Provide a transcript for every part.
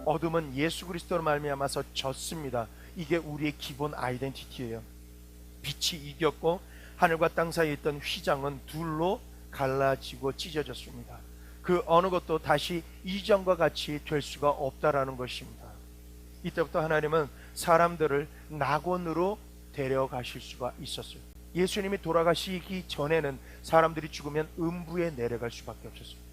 어둠은 예수 그리스도로 말미암아서 졌습니다. 이게 우리의 기본 아이덴티티예요. 빛이 이겼고 하늘과 땅 사이에 있던 휘장은 둘로 갈라지고 찢어졌습니다. 그 어느 것도 다시 이전과 같이 될 수가 없다라는 것입니다. 이때부터 하나님은 사람들을 낙원으로 데려가실 수가 있었어요. 예수님이 돌아가시기 전에는 사람들이 죽으면 음부에 내려갈 수밖에 없었어요.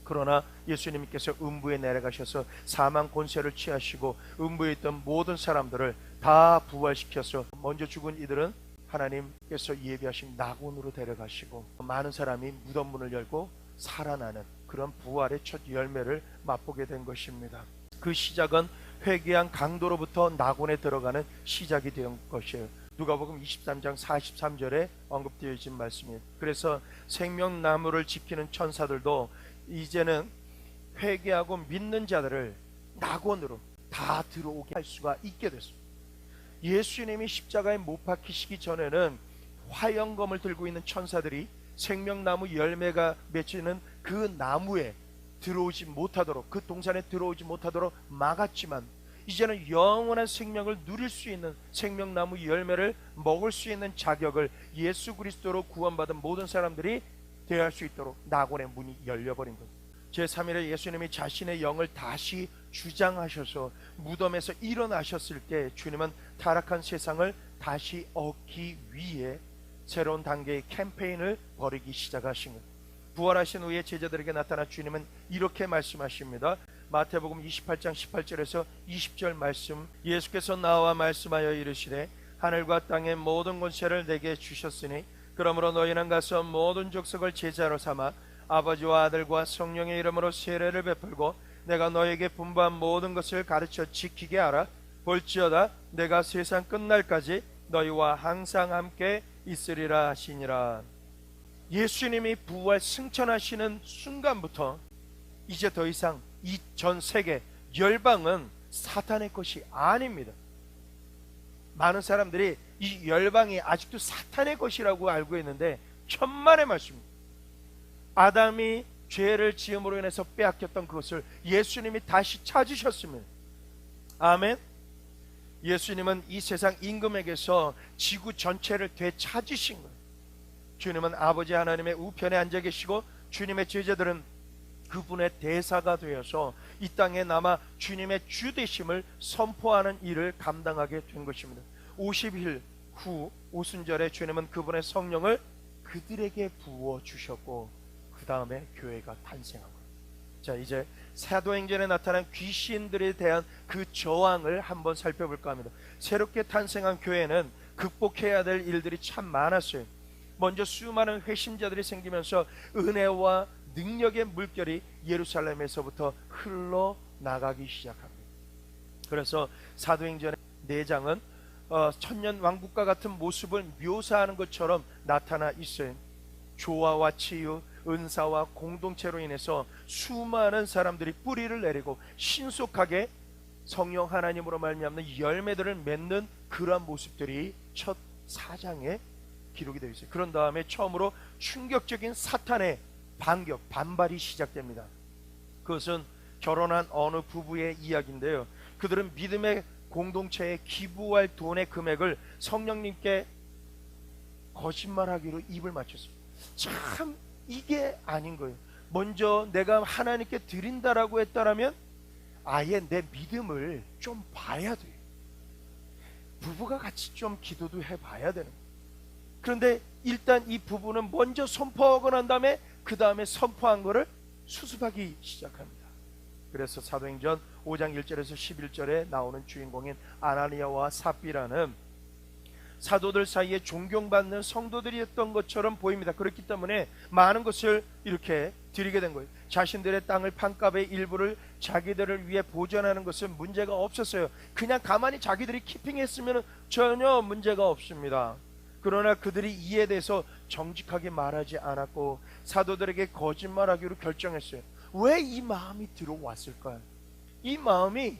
그러나 예수님께서 음부에 내려가셔서 사망 권세를 취하시고 음부에 있던 모든 사람들을 다 부활시켜서 먼저 죽은 이들은 하나님께서 예비하신 낙원으로 데려가시고 많은 사람이 무덤 문을 열고 살아나는 그런 부활의 첫 열매를 맛보게 된 것입니다. 그 시작은 회개한 강도로부터 낙원에 들어가는 시작이 된 것이에요. 누가복음 23장 43절에 언급되어 있는 말씀이에요. 그래서 생명나무를 지키는 천사들도 이제는 회개하고 믿는 자들을 낙원으로 다 들어오게 할 수가 있게 됐습니다. 예수님이 십자가에 못 박히시기 전에는 화영검을 들고 있는 천사들이 생명나무 열매가 맺히는 그 나무에 들어오지 못하도록, 그 동산에 들어오지 못하도록 막았지만 이제는 영원한 생명을 누릴 수 있는 생명나무 열매를 먹을 수 있는 자격을 예수 그리스도로 구원받은 모든 사람들이 대할 수 있도록 낙원의 문이 열려버린 거예요. 제3일에 예수님이 자신의 영을 다시 주장하셔서 무덤에서 일어나셨을 때 주님은 타락한 세상을 다시 얻기 위해 새로운 단계의 캠페인을 벌이기 시작하신 거예요. 부활하신 후에 제자들에게 나타나 주님은 이렇게 말씀하십니다. 마태복음 28장 18절에서 20절 말씀, 예수께서 나와 말씀하여 이르시되 하늘과 땅의 모든 권세를 내게 주셨으니 그러므로 너희는 가서 모든 족속을 제자로 삼아 아버지와 아들과 성령의 이름으로 세례를 베풀고 내가 너에게 분부한 모든 것을 가르쳐 지키게 하라. 볼지어다 내가 세상 끝날까지 너희와 항상 함께 있으리라 하시니라. 예수님이 부활 승천하시는 순간부터 이제 더 이상 이 전 세계 열방은 사탄의 것이 아닙니다. 많은 사람들이 이 열방이 아직도 사탄의 것이라고 알고 있는데 천만의 말씀입니다. 아담이 죄를 지음으로 인해서 빼앗겼던 그것을 예수님이 다시 찾으셨습니다. 아멘. 예수님은 이 세상 임금에게서 지구 전체를 되찾으신 거예요. 주님은 아버지 하나님의 우편에 앉아 계시고 주님의 제자들은 그분의 대사가 되어서 이 땅에 남아 주님의 주되심을 선포하는 일을 감당하게 된 것입니다. 50일 후 오순절에 주님은 그분의 성령을 그들에게 부어주셨고 그 다음에 교회가 탄생한 거예요. 자, 이제 사도행전에 나타난 귀신들에 대한 그 저항을 한번 살펴볼까 합니다. 새롭게 탄생한 교회는 극복해야 될 일들이 참 많았어요. 먼저 수많은 회심자들이 생기면서 은혜와 능력의 물결이 예루살렘에서부터 흘러나가기 시작합니다. 그래서 사도행전의 4장은 천년 왕국과 같은 모습을 묘사하는 것처럼 나타나 있어요. 조화와 치유, 은사와 공동체로 인해서 수많은 사람들이 뿌리를 내리고 신속하게 성령 하나님으로 말미암는 열매들을 맺는 그러한 모습들이 첫 4장에 기록이 되어 있어요. 그런 다음에 처음으로 충격적인 사탄의 반격, 반발이 시작됩니다. 그것은 결혼한 어느 부부의 이야기인데요. 그들은 믿음의 공동체에 기부할 돈의 금액을 성령님께 거짓말하기로 입을 맞췄어요. 참 이게 아닌 거예요. 먼저 내가 하나님께 드린다라고 했다라면 아예 내 믿음을 좀 봐야 돼요. 부부가 같이 좀 기도도 해봐야 되는 거예요. 그런데 일단 이 부부는 먼저 선포하고 난 다음에 그 다음에 선포한 거를 수습하기 시작합니다. 그래서 사도행전 5장 1절에서 11절에 나오는 주인공인 아나니아와 삽비라는 사도들 사이에 존경받는 성도들이었던 것처럼 보입니다. 그렇기 때문에 많은 것을 이렇게 드리게 된 거예요. 자신들의 땅을 판값의 일부를 자기들을 위해 보존하는 것은 문제가 없었어요. 그냥 가만히 자기들이 키핑했으면 전혀 문제가 없습니다. 그러나 그들이 이에 대해서 정직하게 말하지 않았고 사도들에게 거짓말하기로 결정했어요. 왜 이 마음이 들어왔을까요? 이 마음이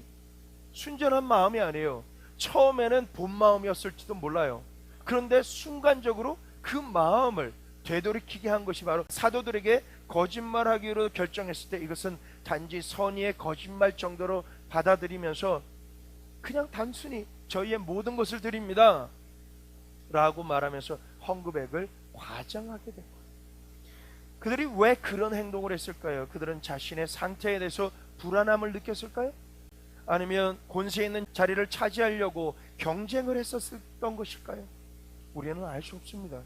순전한 마음이 아니에요. 처음에는 본 마음이었을지도 몰라요. 그런데 순간적으로 그 마음을 되돌이키게 한 것이 바로 사도들에게 거짓말하기로 결정했을 때 이것은 단지 선의의 거짓말 정도로 받아들이면서 그냥 단순히 저희의 모든 것을 드립니다 라고 말하면서 헌금액을 과장하게 된 거예요. 그들이 왜 그런 행동을 했을까요? 그들은 자신의 상태에 대해서 불안함을 느꼈을까요? 아니면 권세 있는 자리를 차지하려고 경쟁을 했었던 것일까요? 우리는 알 수 없습니다.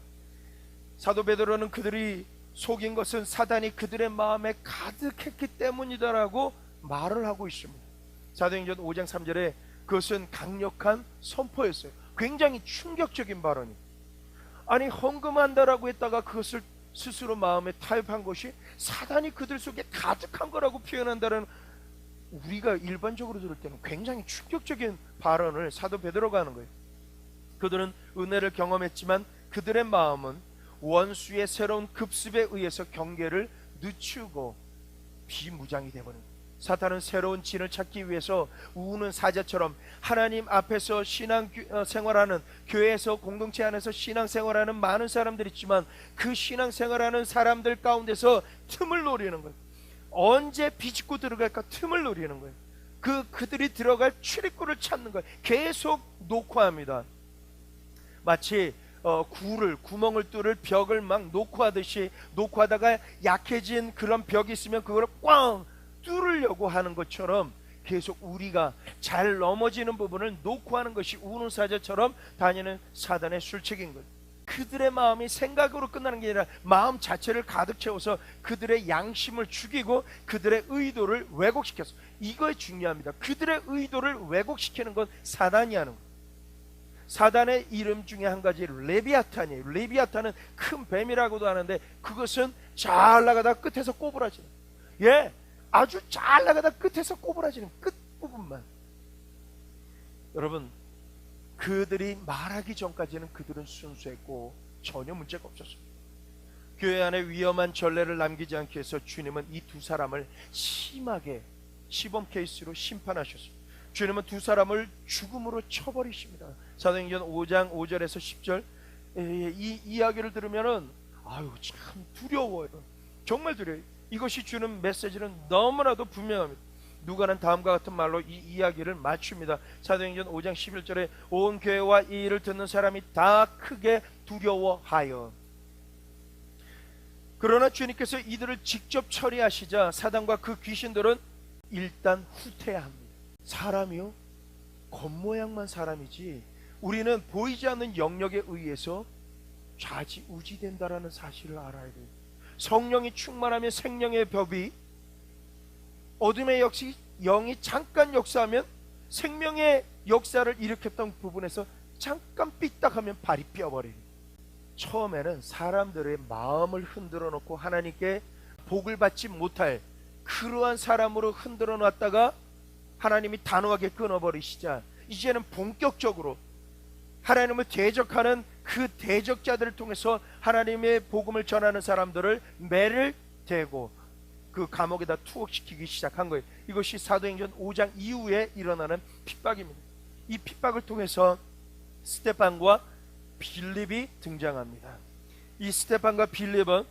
사도 베드로는 그들이 속인 것은 사단이 그들의 마음에 가득했기 때문이다라고 말을 하고 있습니다. 사도행전 5장 3절에 그것은 강력한 선포였어요. 굉장히 충격적인 발언이. 아니 헌금한다라고 했다가 그것을 스스로 마음에 타협한 것이 사단이 그들 속에 가득한 거라고 표현한다는, 우리가 일반적으로 들을 때는 굉장히 충격적인 발언을 사도 베드로가 하는 거예요. 그들은 은혜를 경험했지만 그들의 마음은 원수의 새로운 급습에 의해서 경계를 늦추고 비무장이 되어버린 거예요. 사탄은 새로운 진을 찾기 위해서 우는 사자처럼 하나님 앞에서 신앙 생활하는, 교회에서 공동체 안에서 신앙 생활하는 많은 사람들이 있지만 그 신앙 생활하는 사람들 가운데서 틈을 노리는 거예요. 언제 비집고 들어갈까 틈을 노리는 거예요. 그들이 들어갈 출입구를 찾는 거예요. 계속 녹화합니다. 마치 구멍을 뚫을 벽을 막 녹화하듯이, 녹화하다가 약해진 그런 벽이 있으면 그걸 꽝 뚫으려고 하는 것처럼 계속 우리가 잘 넘어지는 부분을 녹화하는 것이 우는 사자처럼 다니는 사단의 술책인 거예요. 그들의 마음이 생각으로 끝나는 게 아니라 마음 자체를 가득 채워서 그들의 양심을 죽이고 그들의 의도를 왜곡시켰어. 이거 중요합니다. 그들의 의도를 왜곡시키는 건 사단이 하는 거예요. 사단의 이름 중에 한 가지 레비아탄이에요. 레비아탄은 큰 뱀이라고도 하는데 그것은 잘 나가다 끝에서 꼬부라지는, 아주 잘 나가다 끝에서 꼬부라지는 끝부분만. 여러분, 그들이 말하기 전까지는 그들은 순수했고 전혀 문제가 없었습니다. 교회 안에 위험한 전례를 남기지 않기 위해서 주님은 이 두 사람을 심하게 시범 케이스로 심판하셨습니다. 주님은 두 사람을 죽음으로 쳐버리십니다. 사도행전 5장 5절에서 10절 이 이야기를 들으면은 참 두려워요. 정말 두려워요. 이것이 주는 메시지는 너무나도 분명합니다. 누가는 다음과 같은 말로 이 이야기를 맞춥니다. 사도행전 5장 11절에 온 교회와 이 일을 듣는 사람이 다 크게 두려워하여. 그러나 주님께서 이들을 직접 처리하시자 사단과 그 귀신들은 일단 후퇴합니다. 사람이요, 겉모양만 사람이지 우리는 보이지 않는 영역에 의해서 좌지우지된다라는 사실을 알아야 돼요. 성령이 충만하면 생명의 법이, 어둠의 역시 영이 잠깐 역사하면 생명의 역사를 일으켰던 부분에서 잠깐 삐딱하면 발이 삐어버려요. 처음에는 사람들의 마음을 흔들어 놓고 하나님께 복을 받지 못할 그러한 사람으로 흔들어 놨다가 하나님이 단호하게 끊어버리시자 이제는 본격적으로 하나님을 대적하는 그 대적자들을 통해서 하나님의 복음을 전하는 사람들을 매를 대고 그 감옥에다 투옥시키기 시작한 거예요. 이것이 사도행전 5장 이후에 일어나는 핍박입니다. 이 핍박을 통해서 스데반과 빌립이 등장합니다. 이 스데반과 빌립은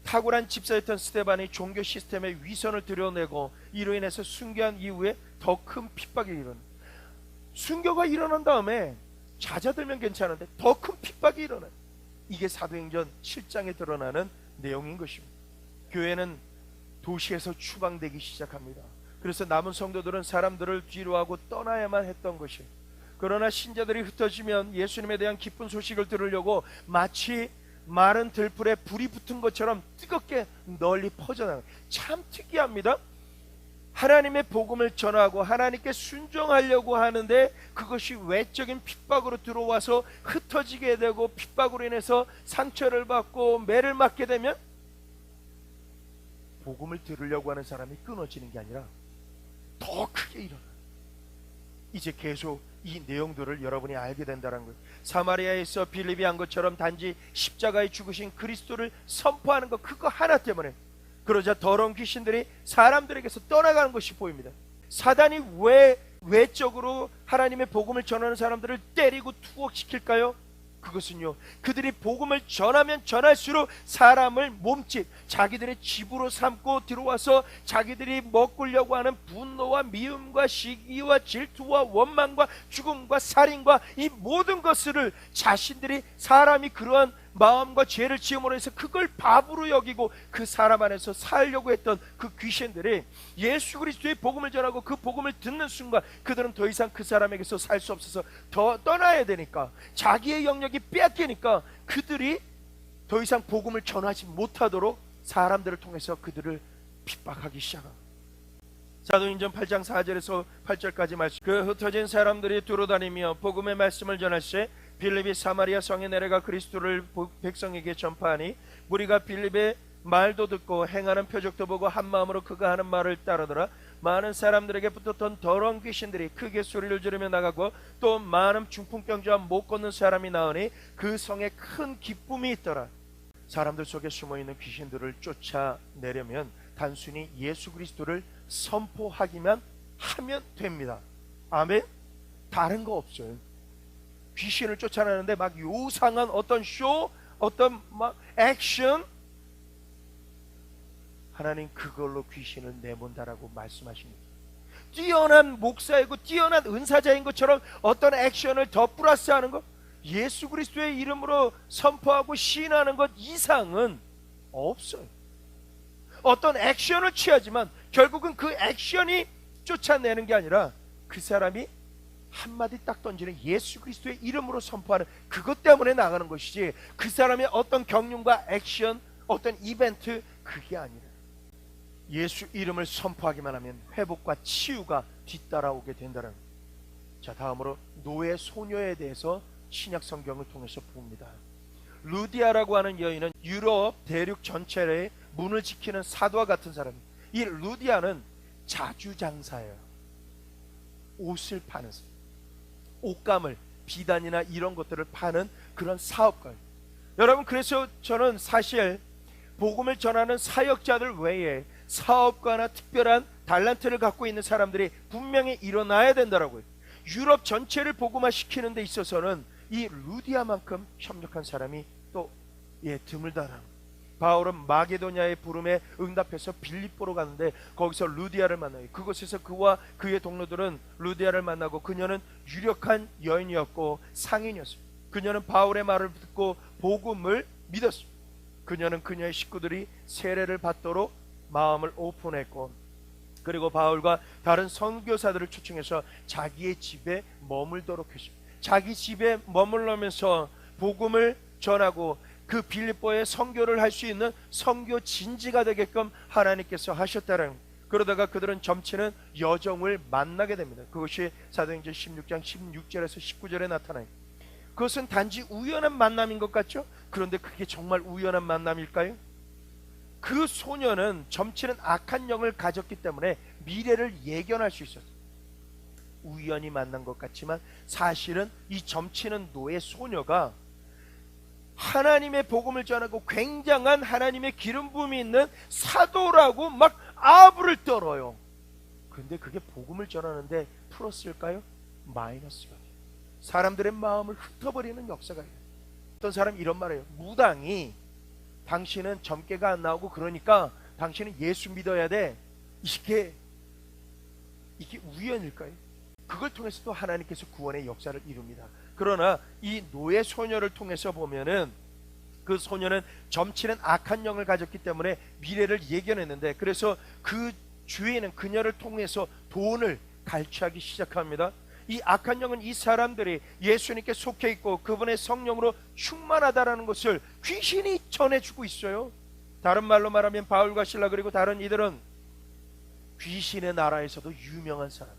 탁월한 집사였던 스데반이 종교 시스템의 위선을 드러내고 이로 인해서 순교한 이후에 더 큰 핍박이 일어납니다. 순교가 일어난 다음에 잦아들면 괜찮은데 더 큰 핍박이 일어나요. 이게 사도행전 7장에 드러나는 내용인 것입니다. 교회는 도시에서 추방되기 시작합니다. 그래서 남은 성도들은 사람들을 뒤로하고 떠나야만 했던 것이에요. 그러나 신자들이 흩어지면 예수님에 대한 기쁜 소식을 들으려고 마치 마른 들불에 불이 붙은 것처럼 뜨겁게 널리 퍼져나가요. 참 특이합니다. 하나님의 복음을 전하고 하나님께 순종하려고 하는데 그것이 외적인 핍박으로 들어와서 흩어지게 되고 핍박으로 인해서 상처를 받고 매를 맞게 되면 복음을 들으려고 하는 사람이 끊어지는 게 아니라 더 크게 일어나요. 이제 계속 이 내용들을 여러분이 알게 된다는 거예요. 사마리아에서 빌립이 한 것처럼 단지 십자가에 죽으신 그리스도를 선포하는 것, 그거 하나 때문에 그러자 더러운 귀신들이 사람들에게서 떠나가는 것이 보입니다. 사단이 왜 외적으로 하나님의 복음을 전하는 사람들을 때리고 투옥시킬까요? 그것은요, 그들이 복음을 전하면 전할수록 사람을 몸짓, 자기들의 집으로 삼고 들어와서 자기들이 먹으려고 하는 분노와 미움과 시기와 질투와 원망과 죽음과 살인과 이 모든 것을 자신들이, 사람이 그러한 마음과 죄를 지음으로 해서 그걸 밥으로 여기고 그 사람 안에서 살려고 했던 그 귀신들이 예수 그리스도의 복음을 전하고 그 복음을 듣는 순간 그들은 더 이상 그 사람에게서 살 수 없어서 더 떠나야 되니까, 자기의 영역이 빼앗기니까 그들이 더 이상 복음을 전하지 못하도록 사람들을 통해서 그들을 핍박하기 시작합니다. 사도행전 8장 4절에서 8절까지 말씀. 그 흩어진 사람들이 두루다니며 복음의 말씀을 전할세 빌립이 사마리아 성에 내려가 그리스도를 백성에게 전파하니 무리가 빌립의 말도 듣고 행하는 표적도 보고 한 마음으로 그가 하는 말을 따르더라. 많은 사람들에게 붙었던 더러운 귀신들이 크게 소리를 지르며 나가고 또 많은 중풍병자와 못 걷는 사람이 나으니 그 성에 큰 기쁨이 있더라. 사람들 속에 숨어있는 귀신들을 쫓아내려면 단순히 예수 그리스도를 선포하기만 하면 됩니다. 아멘. 다른 거 없어요. 귀신을 쫓아내는데 막 요상한 어떤 쇼, 어떤 막 액션, 하나님 그걸로 귀신을 내몬다라고 말씀하십니다. 뛰어난 목사이고 뛰어난 은사자인 것처럼 어떤 액션을 더 플러스하는 것, 예수 그리스도의 이름으로 선포하고 시인하는 것 이상은 없어요. 어떤 액션을 취하지만 결국은 그 액션이 쫓아내는 게 아니라 그 사람이 한마디 딱 던지는 예수 그리스도의 이름으로 선포하는 그것 때문에 나가는 것이지, 그 사람의 어떤 경륜과 액션, 어떤 이벤트, 그게 아니라 예수 이름을 선포하기만 하면 회복과 치유가 뒤따라오게 된다는. 자, 다음으로 노예 소녀에 대해서 신약 성경을 통해서 봅니다. 루디아라고 하는 여인은 유럽 대륙 전체의 문을 지키는 사도와 같은 사람입니다. 이 루디아는 자주장사예요. 옷을 파는 사람, 옷감을, 비단이나 이런 것들을 파는 그런 사업가. 여러분, 그래서 저는 사실 복음을 전하는 사역자들 외에 사업가나 특별한 달란트를 갖고 있는 사람들이 분명히 일어나야 된다라고요. 유럽 전체를 복음화시키는 데 있어서는 이 루디아만큼 협력한 사람이 또 드물다라. 바울은 마게도냐의 부름에 응답해서 빌립보로 가는데 거기서 루디아를 만나요. 그곳에서 그와 그의 동료들은 루디아를 만나고 그녀는 유력한 여인이었고 상인이었어요. 그녀는 바울의 말을 듣고 복음을 믿었어요. 그녀는 그녀의 식구들이 세례를 받도록 마음을 오픈했고, 그리고 바울과 다른 선교사들을 초청해서 자기의 집에 머물도록 했어요. 자기 집에 머물러면서 복음을 전하고 그 빌립보에 선교를 할 수 있는 선교 진지가 되게끔 하나님께서 하셨다는. 그러다가 그들은 점치는 여종을 만나게 됩니다. 그것이 사도행전 16장 16절에서 19절에 나타나요. 그것은 단지 우연한 만남인 것 같죠? 그런데 그게 정말 우연한 만남일까요? 그 소녀는 점치는 악한 영을 가졌기 때문에 미래를 예견할 수 있었어요. 우연히 만난 것 같지만 사실은 이 점치는 노예 소녀가 하나님의 복음을 전하고 굉장한 하나님의 기름 부음이 있는 사도라고 막 아부를 떨어요. 그런데 그게 복음을 전하는데 플러스일까요? 마이너스가 돼요. 사람들의 마음을 흩어버리는 역사가 있어요. 어떤 사람이 이런 말을 해요. 무당이 당신은 점괘가 안 나오고 그러니까 당신은 예수 믿어야 돼. 이게 우연일까요? 그걸 통해서도 하나님께서 구원의 역사를 이룹니다. 그러나 이 노예 소녀를 통해서 보면은 그 소녀는 점치는 악한 영을 가졌기 때문에 미래를 예견했는데, 그래서 그 주인은 그녀를 통해서 돈을 갈취하기 시작합니다. 이 악한 영은 이 사람들이 예수님께 속해 있고 그분의 성령으로 충만하다라는 것을 귀신이 전해주고 있어요. 다른 말로 말하면 바울과 실라 그리고 다른 이들은 귀신의 나라에서도 유명한 사람.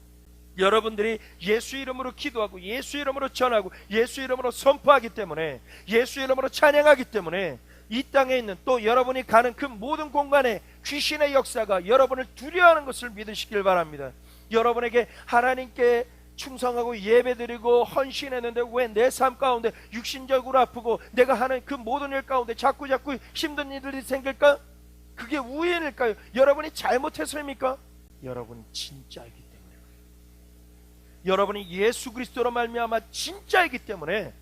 여러분들이 예수 이름으로 기도하고 예수 이름으로 전하고 예수 이름으로 선포하기 때문에, 예수 이름으로 찬양하기 때문에 이 땅에 있는 또 여러분이 가는 그 모든 공간에 귀신의 역사가 여러분을 두려워하는 것을 믿으시길 바랍니다. 여러분에게 하나님께 충성하고 예배드리고 헌신했는데 왜 내 삶 가운데 육신적으로 아프고 내가 하는 그 모든 일 가운데 자꾸 힘든 일들이 생길까? 그게 우연일까요? 여러분이 잘못해서입니까? 여러분이 진짜이기 때문에, 여러분이 예수 그리스도로 말미암아 진짜이기 때문에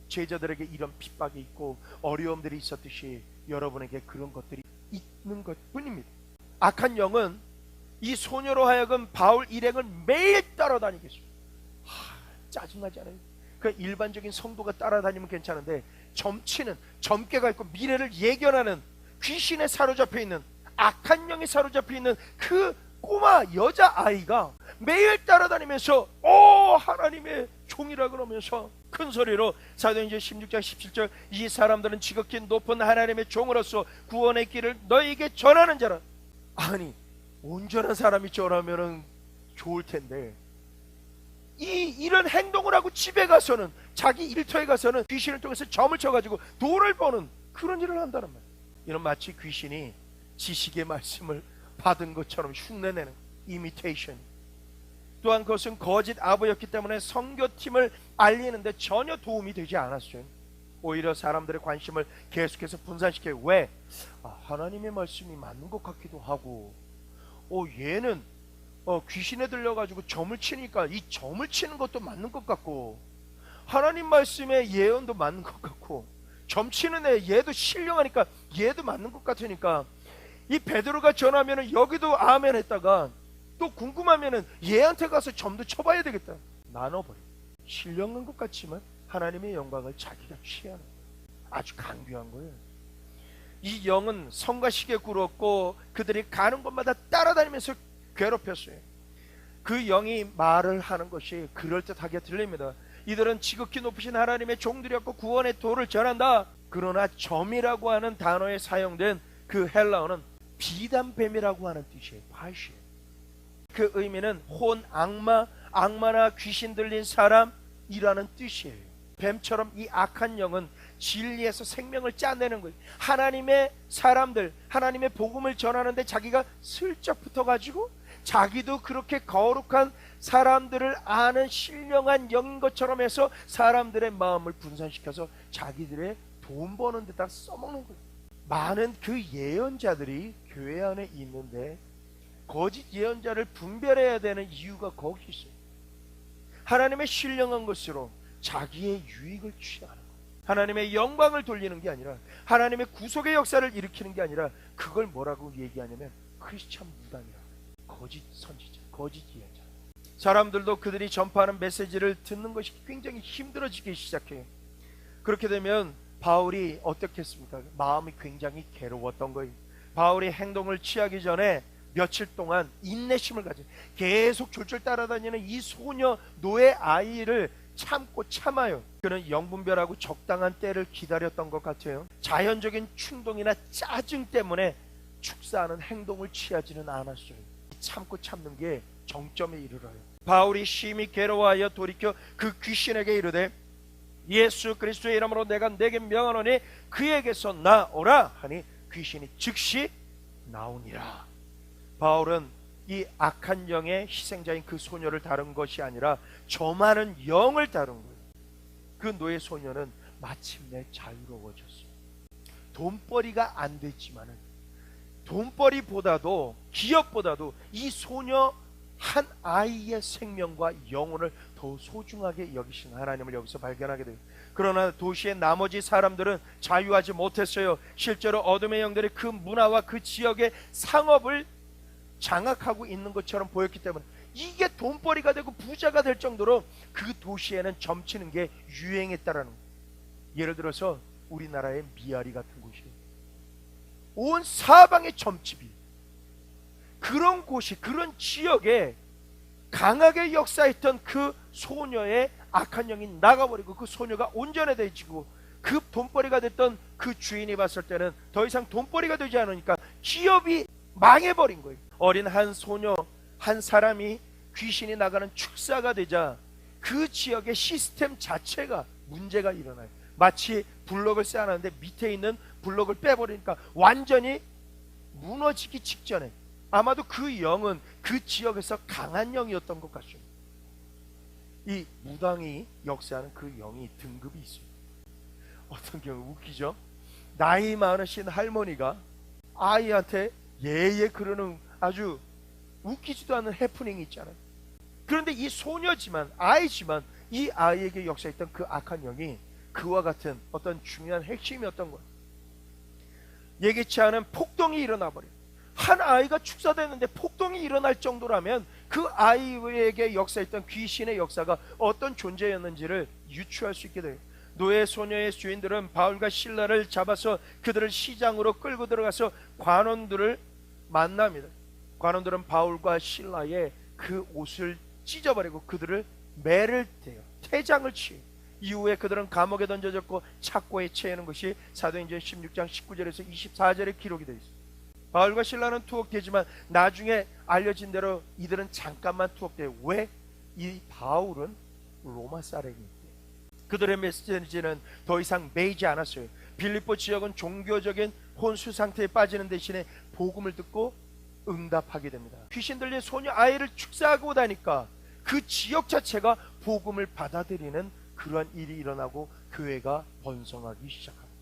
제자들에게 이런 핍박이 있고 어려움들이 있었듯이 여러분에게 그런 것들이 있는 것뿐입니다. 악한 영은 이 소녀로 하여금 바울 일행을 매일 따라다니게 했어요. 짜증나지 않아요? 그 일반적인 성도가 따라다니면 괜찮은데 점치는, 점괘가 있고 미래를 예견하는 귀신에 사로잡혀 있는, 악한 영에 사로잡혀 있는 그 꼬마 여자아이가 매일 따라다니면서 하나님의 종이라 그러면서 큰 소리로 사도행전 16장 17절 이 사람들은 지극히 높은 하나님의 종으로서 구원의 길을 너희에게 전하는 자라. 아니, 온전한 사람이 전하면 좋을 텐데 이런 행동을 하고 집에 가서는, 자기 일터에 가서는 귀신을 통해서 점을 쳐가지고 돈을 버는 그런 일을 한다는 말이에요. 이런 마치 귀신이 지식의 말씀을 받은 것처럼 흉내내는 이미테이션. 또한 그것은 거짓 아부였기 때문에 선교팀을 알리는데 전혀 도움이 되지 않았어요. 오히려 사람들의 관심을 계속해서 분산시켜요. 왜? 하나님의 말씀이 맞는 것 같기도 하고, 얘는 귀신에 들려가지고 점을 치니까 이 점을 치는 것도 맞는 것 같고, 하나님 말씀의 예언도 맞는 것 같고, 점 치는 애 얘도 신령하니까 얘도 맞는 것 같으니까 이 베드로가 전하면은 여기도 아멘 했다가 또 궁금하면은 얘한테 가서 점도 쳐봐야 되겠다. 나눠버려. 신령한 것 같지만 하나님의 영광을 자기가 취하는 거예요. 아주 강교한 거예요. 이 영은 성가시게 굴었고 그들이 가는 곳마다 따라다니면서 괴롭혔어요. 그 영이 말을 하는 것이 그럴듯하게 들립니다. 이들은 지극히 높으신 하나님의 종들이었고 구원의 도를 전한다. 그러나 점이라고 하는 단어에 사용된 그 헬라어는 비단뱀이라고 하는 뜻이에요. 바시에요. 그 의미는 혼, 악마, 악마나 귀신 들린 사람이라는 뜻이에요. 뱀처럼 이 악한 영은 진리에서 생명을 짜내는 거예요. 하나님의 사람들, 하나님의 복음을 전하는데 자기가 슬쩍 붙어가지고 자기도 그렇게 거룩한 사람들을 아는 신령한 영인 것처럼 해서 사람들의 마음을 분산시켜서 자기들의 돈 버는 데다 써먹는 거예요. 많은 그 예언자들이 교회 안에 있는데 거짓 예언자를 분별해야 되는 이유가 거기 있어요. 하나님의 신령한 것으로 자기의 유익을 취하는 거예요. 하나님의 영광을 돌리는 게 아니라, 하나님의 구속의 역사를 일으키는 게 아니라, 그걸 뭐라고 얘기하냐면 크리스찬 무당이라, 거짓 선지자, 거짓 예언자. 사람들도 그들이 전파하는 메시지를 듣는 것이 굉장히 힘들어지기 시작해요. 그렇게 되면 바울이 어떻게 했습니까? 마음이 굉장히 괴로웠던 거예요. 바울이 행동을 취하기 전에 며칠 동안 인내심을 가진, 계속 졸졸 따라다니는 이 소녀 노예 아이를 참고 참아요. 그는 영분별하고 적당한 때를 기다렸던 것 같아요. 자연적인 충동이나 짜증 때문에 축사하는 행동을 취하지는 않았어요. 참고 참는 게 정점에 이르러요. 바울이 심히 괴로워하여 돌이켜 그 귀신에게 이르되 예수 그리스도의 이름으로 내가 내게 명하노니 그에게서 나오라 하니 귀신이 즉시 나오니라. 바울은 이 악한 영의 희생자인 그 소녀를 다룬 것이 아니라 점하는 영을 다룬 거예요. 그 노예 소녀는 마침내 자유로워졌어요. 돈벌이가 안 됐지만은, 돈벌이보다도 기업보다도 이 소녀 한 아이의 생명과 영혼을 더 소중하게 여기신 하나님을 여기서 발견하게 돼요. 그러나 도시의 나머지 사람들은 자유하지 못했어요. 실제로 어둠의 영들이 그 문화와 그 지역의 상업을 장악하고 있는 것처럼 보였기 때문에 이게 돈벌이가 되고 부자가 될 정도로 그 도시에는 점치는 게 유행했다라는 거예요. 예를 들어서 우리나라의 미아리 같은 곳이에요. 온 사방에 점집이, 그런 곳이, 그런 지역에 강하게 역사했던 그 소녀의 악한 영이 나가버리고 그 소녀가 온전해지고 그 돈벌이가 됐던 그 주인이 봤을 때는 더 이상 돈벌이가 되지 않으니까 기업이 망해버린 거예요. 어린 한 소녀 한 사람이 귀신이 나가는 축사가 되자 그 지역의 시스템 자체가 문제가 일어나요. 마치 블록을 쌓아놨는데 밑에 있는 블록을 빼버리니까 완전히 무너지기 직전에, 아마도 그 영은 그 지역에서 강한 영이었던 것 같습니다. 이 무당이 역사하는 그 영이 등급이 있어요. 어떤 경우 웃기죠? 나이 많으신 할머니가 아이한테 예예 그러는 아주 웃기지도 않은 해프닝이 있잖아요. 그런데 이 소녀지만, 아이지만 이 아이에게 역사했던 그 악한 영이 그와 같은 어떤 중요한 핵심이었던 거예요. 예기치 않은 폭동이 일어나 버려요. 한 아이가 축사됐는데 폭동이 일어날 정도라면 그 아이에게 역사했던 귀신의 역사가 어떤 존재였는지를 유추할 수 있게 돼요. 노예 소녀의 주인들은 바울과 실라를 잡아서 그들을 시장으로 끌고 들어가서 관원들을 만납니다. 관원들은 바울과 실라의 그 옷을 찢어버리고 그들을 매를 대요. 태장을 취해요. 이후에 그들은 감옥에 던져졌고 착고에 처하는 것이 사도행전 16장 19절에서 24절에 기록이 되어 있습니다. 바울과 실라는 투옥되지만 나중에 알려진 대로 이들은 잠깐만 투옥돼요. 왜? 이 바울은 로마 사람이기 때문에. 그들의 메시지는 더 이상 매이지 않았어요. 빌립보 지역은 종교적인 혼수 상태에 빠지는 대신에 복음을 듣고 응답하게 됩니다. 귀신 들린 소녀 아이를 축사하고 나니까 그 지역 자체가 복음을 받아들이는 그러한 일이 일어나고 교회가 번성하기 시작합니다.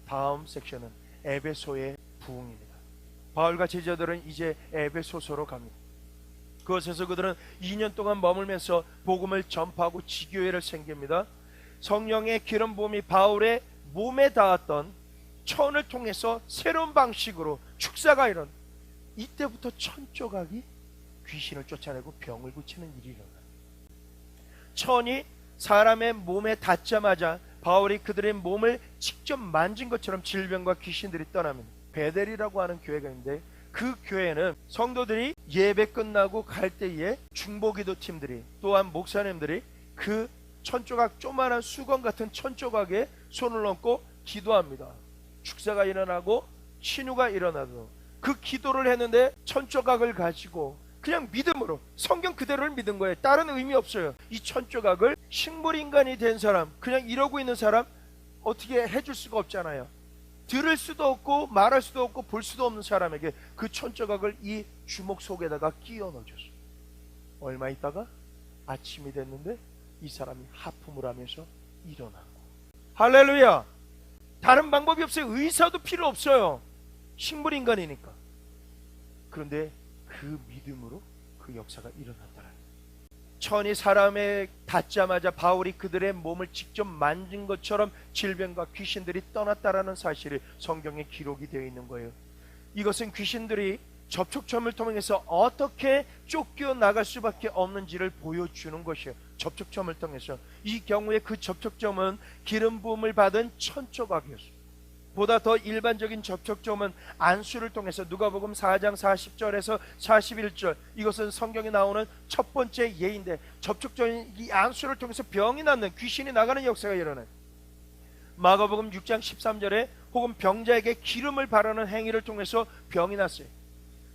다음 섹션은 에베소의 부흥입니다. 바울과 제자들은 이제 에베소서로 갑니다. 그곳에서 그들은 2년 동안 머물면서 복음을 전파하고 지교회를 생깁니다. 성령의 기름 부음이 바울의 몸에 닿았던 천을 통해서 새로운 방식으로 축사가 일어나. 이때부터 천 조각이 귀신을 쫓아내고 병을 고치는 일이 일어나요. 천이 사람의 몸에 닿자마자 바울이 그들의 몸을 직접 만진 것처럼 질병과 귀신들이 떠납니다. 베델이라고 하는 교회가 있는데 그 교회는 성도들이 예배 끝나고 갈 때에 중보기도 팀들이 또한 목사님들이 그 천조각 조그마한 수건 같은 천조각에 손을 얹고 기도합니다. 축사가 일어나고 신유가 일어나도 그 기도를 했는데 천조각을 가지고 그냥 믿음으로 성경 그대로를 믿은 거예요. 다른 의미 없어요. 이 천조각을 식물인간이 된 사람, 그냥 이러고 있는 사람 어떻게 해줄 수가 없잖아요. 들을 수도 없고 말할 수도 없고 볼 수도 없는 사람에게 그 천조각을 이 주먹 속에다가 끼워 넣어줬어요. 얼마 있다가 아침이 됐는데 이 사람이 하품을 하면서 일어나고. 할렐루야. 다른 방법이 없어요. 의사도 필요 없어요. 식물인간이니까. 그런데 그 믿음으로 그 역사가 일어났더라. 천이 사람에 닿자마자 바울이 그들의 몸을 직접 만진 것처럼 질병과 귀신들이 떠났다라는 사실이 성경에 기록이 되어 있는 거예요. 이것은 귀신들이 접촉점을 통해서 어떻게 쫓겨나갈 수밖에 없는지를 보여주는 것이에요. 접촉점을 통해서. 이 경우에 그 접촉점은 기름 부음을 받은 천조각이었어요. 보다 더 일반적인 접촉점은 안수를 통해서 누가복음 4장 40절에서 41절, 이것은 성경에 나오는 첫 번째 예인데 접촉점인 이 안수를 통해서 병이 낫는, 귀신이 나가는 역사가 일어나요. 마가복음 6장 13절에 혹은 병자에게 기름을 바르는 행위를 통해서 병이 났어요.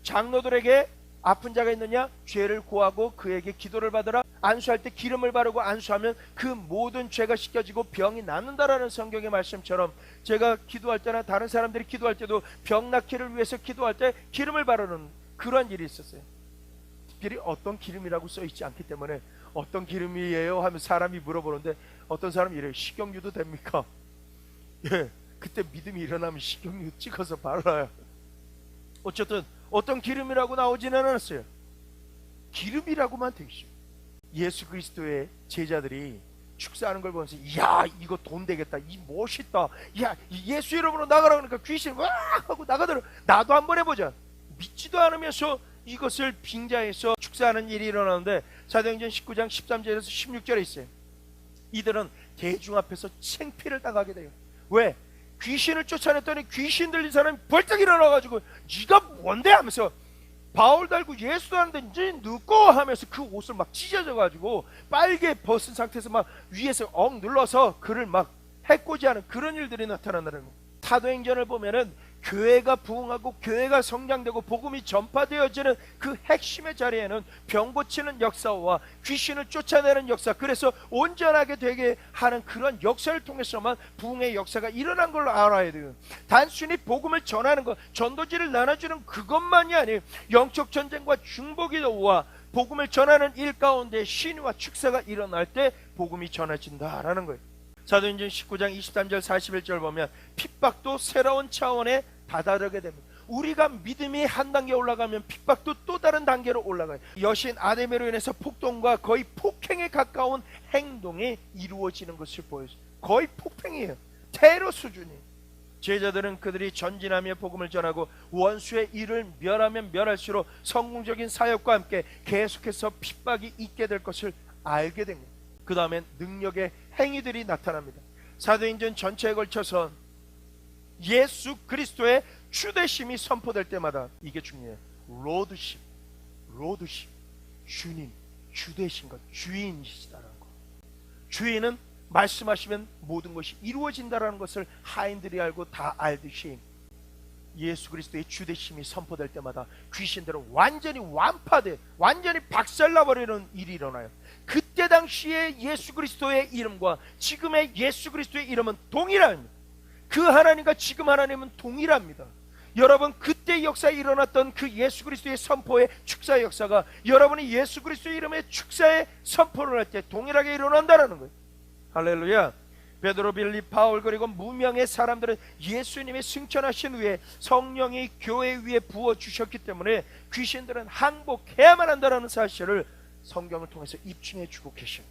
장로들에게 아픈 자가 있느냐? 죄를 고하고 그에게 기도를 받으라. 안수할 때 기름을 바르고 안수하면 그 모든 죄가 씻겨지고 병이 낫는다라는 성경의 말씀처럼 제가 기도할 때나 다른 사람들이 기도할 때도 병 낫기를 위해서 기도할 때 기름을 바르는 그런 일이 있었어요. 특별히 어떤 기름이라고 써있지 않기 때문에 어떤 기름이에요? 하면 사람이 물어보는데 어떤 사람이 이래요. 식용유도 됩니까? 예, 그때 믿음이 일어나면 식용유 찍어서 발라요. 어쨌든 어떤 기름이라고 나오지는 않았어요. 기름이라고만 되어 있어요. 예수 그리스도의 제자들이 축사하는 걸 보면서 야 이거 돈 되겠다, 이 멋있다, 야 예수 이름으로 나가라 그러니까 귀신 와 하고 나가더라. 나도 한번 해보자. 믿지도 않으면서 이것을 빙자해서 축사하는 일이 일어나는데 사도행전 19장 13절에서 16절에 있어요. 이들은 대중 앞에서 창피를 당하게 돼요. 왜? 귀신을 쫓아냈더니 귀신 들린 사람이 벌떡 일어나가지고 네가 뭔데 하면서 바울 달고 예수 하는데 이제 누구 하면서 그 옷을 막 찢어져가지고 빨개 벗은 상태에서 막 위에서 엉 눌러서 그를 막 해코지하는 그런 일들이 나타난다는 거예요. 사도행전을 보면은 교회가 부흥하고 교회가 성장되고 복음이 전파되어지는 그 핵심의 자리에는 병 고치는 역사와 귀신을 쫓아내는 역사, 그래서 온전하게 되게 하는 그런 역사를 통해서만 부흥의 역사가 일어난 걸 알아야 돼요. 단순히 복음을 전하는 것, 전도지를 나눠주는 그것만이 아니에요. 영적 전쟁과 중보기도와 복음을 전하는 일 가운데 신유와 축사가 일어날 때 복음이 전해진다라는 거예요. 사도행전 19장 23절 41절 보면 핍박도 새로운 차원에 다다르게 됩니다. 우리가 믿음이 한 단계 올라가면 핍박도 또 다른 단계로 올라가요. 여신 아데메로 인해서 폭동과 거의 폭행에 가까운 행동이 이루어지는 것을 보여줘요. 거의 폭행이에요. 테러 수준이. 제자들은 그들이 전진하며 복음을 전하고 원수의 일을 멸하면 멸할수록 성공적인 사역과 함께 계속해서 핍박이 있게 될 것을 알게 됩니다. 그 다음엔 능력의 행위들이 나타납니다. 사도행전 전체에 걸쳐서 예수 그리스도의 주되심이 선포될 때마다 이게 중요해요. 로드십, 주님, 주되신 것, 주인이시다라는 것. 주인은 말씀하시면 모든 것이 이루어진다라는 것을 하인들이 알고 다 알듯이 예수 그리스도의 주되심이 선포될 때마다 귀신들은 완전히 완파돼, 완전히 박살나버리는 일이 일어나요. 그때 당시에 예수 그리스도의 이름과 지금의 예수 그리스도의 이름은 동일합니다. 그 하나님과 지금 하나님은 동일합니다. 여러분, 그때 역사에 일어났던 그 예수 그리스도의 선포의 축사의 역사가 여러분이 예수 그리스도의 이름의 축사의 선포를 할 때 동일하게 일어난다는 거예요. 할렐루야. 베드로, 빌립, 바울 그리고 무명의 사람들은 예수님이 승천하신 후에 성령이 교회 위에 부어주셨기 때문에 귀신들은 항복해야만 한다는 사실을 성경을 통해서 입증해 주고 계셔요.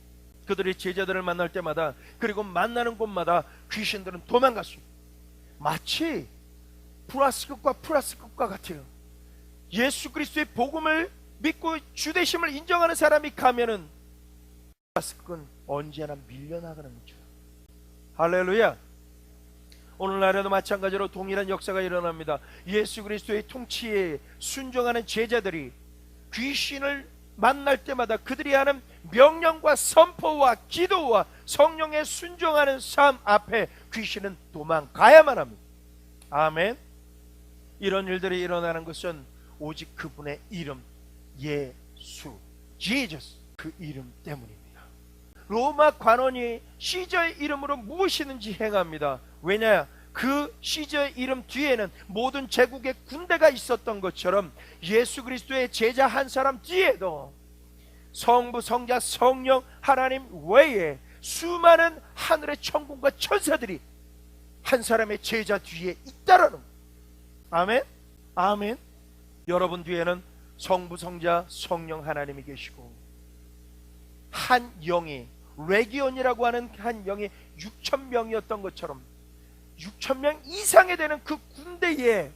그들이 제자들을 만날 때마다 그리고 만나는 곳마다 귀신들은 도망갔어요. 마치 플러스급과 플러스급과 같아요. 예수 그리스도의 복음을 믿고 주되심을 인정하는 사람이 가면은 플러스급은 언제나 밀려나가는 거죠. 할렐루야. 오늘날에도 마찬가지로 동일한 역사가 일어납니다. 예수 그리스도의 통치에 순종하는 제자들이 귀신을 만날 때마다 그들이 하는 명령과 선포와 기도와 성령에 순종하는 삶 앞에 귀신은 도망가야만 합니다. 아멘. 이런 일들이 일어나는 것은 오직 그분의 이름, 예수, Jesus, 그 이름 때문입니다. 로마 관원이 시저의 이름으로 무엇이든지 행합니다. 왜냐? 그 시저의 이름 뒤에는 모든 제국의 군대가 있었던 것처럼 예수 그리스도의 제자 한 사람 뒤에도 성부, 성자, 성령 하나님 외에 수많은 하늘의 천군과 천사들이 한 사람의 제자 뒤에 있다라는 거예요. 아멘? 아멘. 여러분 뒤에는 성부, 성자, 성령 하나님이 계시고 한 영이, 레기온이라고 하는 한 영이 6,000명이었던 것처럼 6,000명 이상이 되는 그 군대에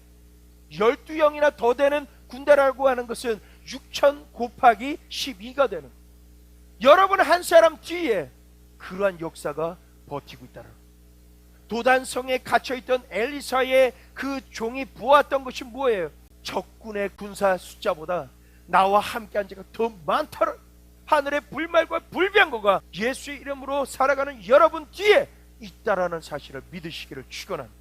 12영이나 더 되는 군대라고 하는 것은 6,000 곱하기 12가 되는, 여러분 한 사람 뒤에 그러한 역사가 버티고 있다는, 도단성에 갇혀있던 엘리사의 그 종이 보았던 것이 뭐예요? 적군의 군사 숫자보다 나와 함께한 자가 더 많다는, 하늘의 불말과 불병거가 예수의 이름으로 살아가는 여러분 뒤에 있다라는 사실을 믿으시기를 축원합니다.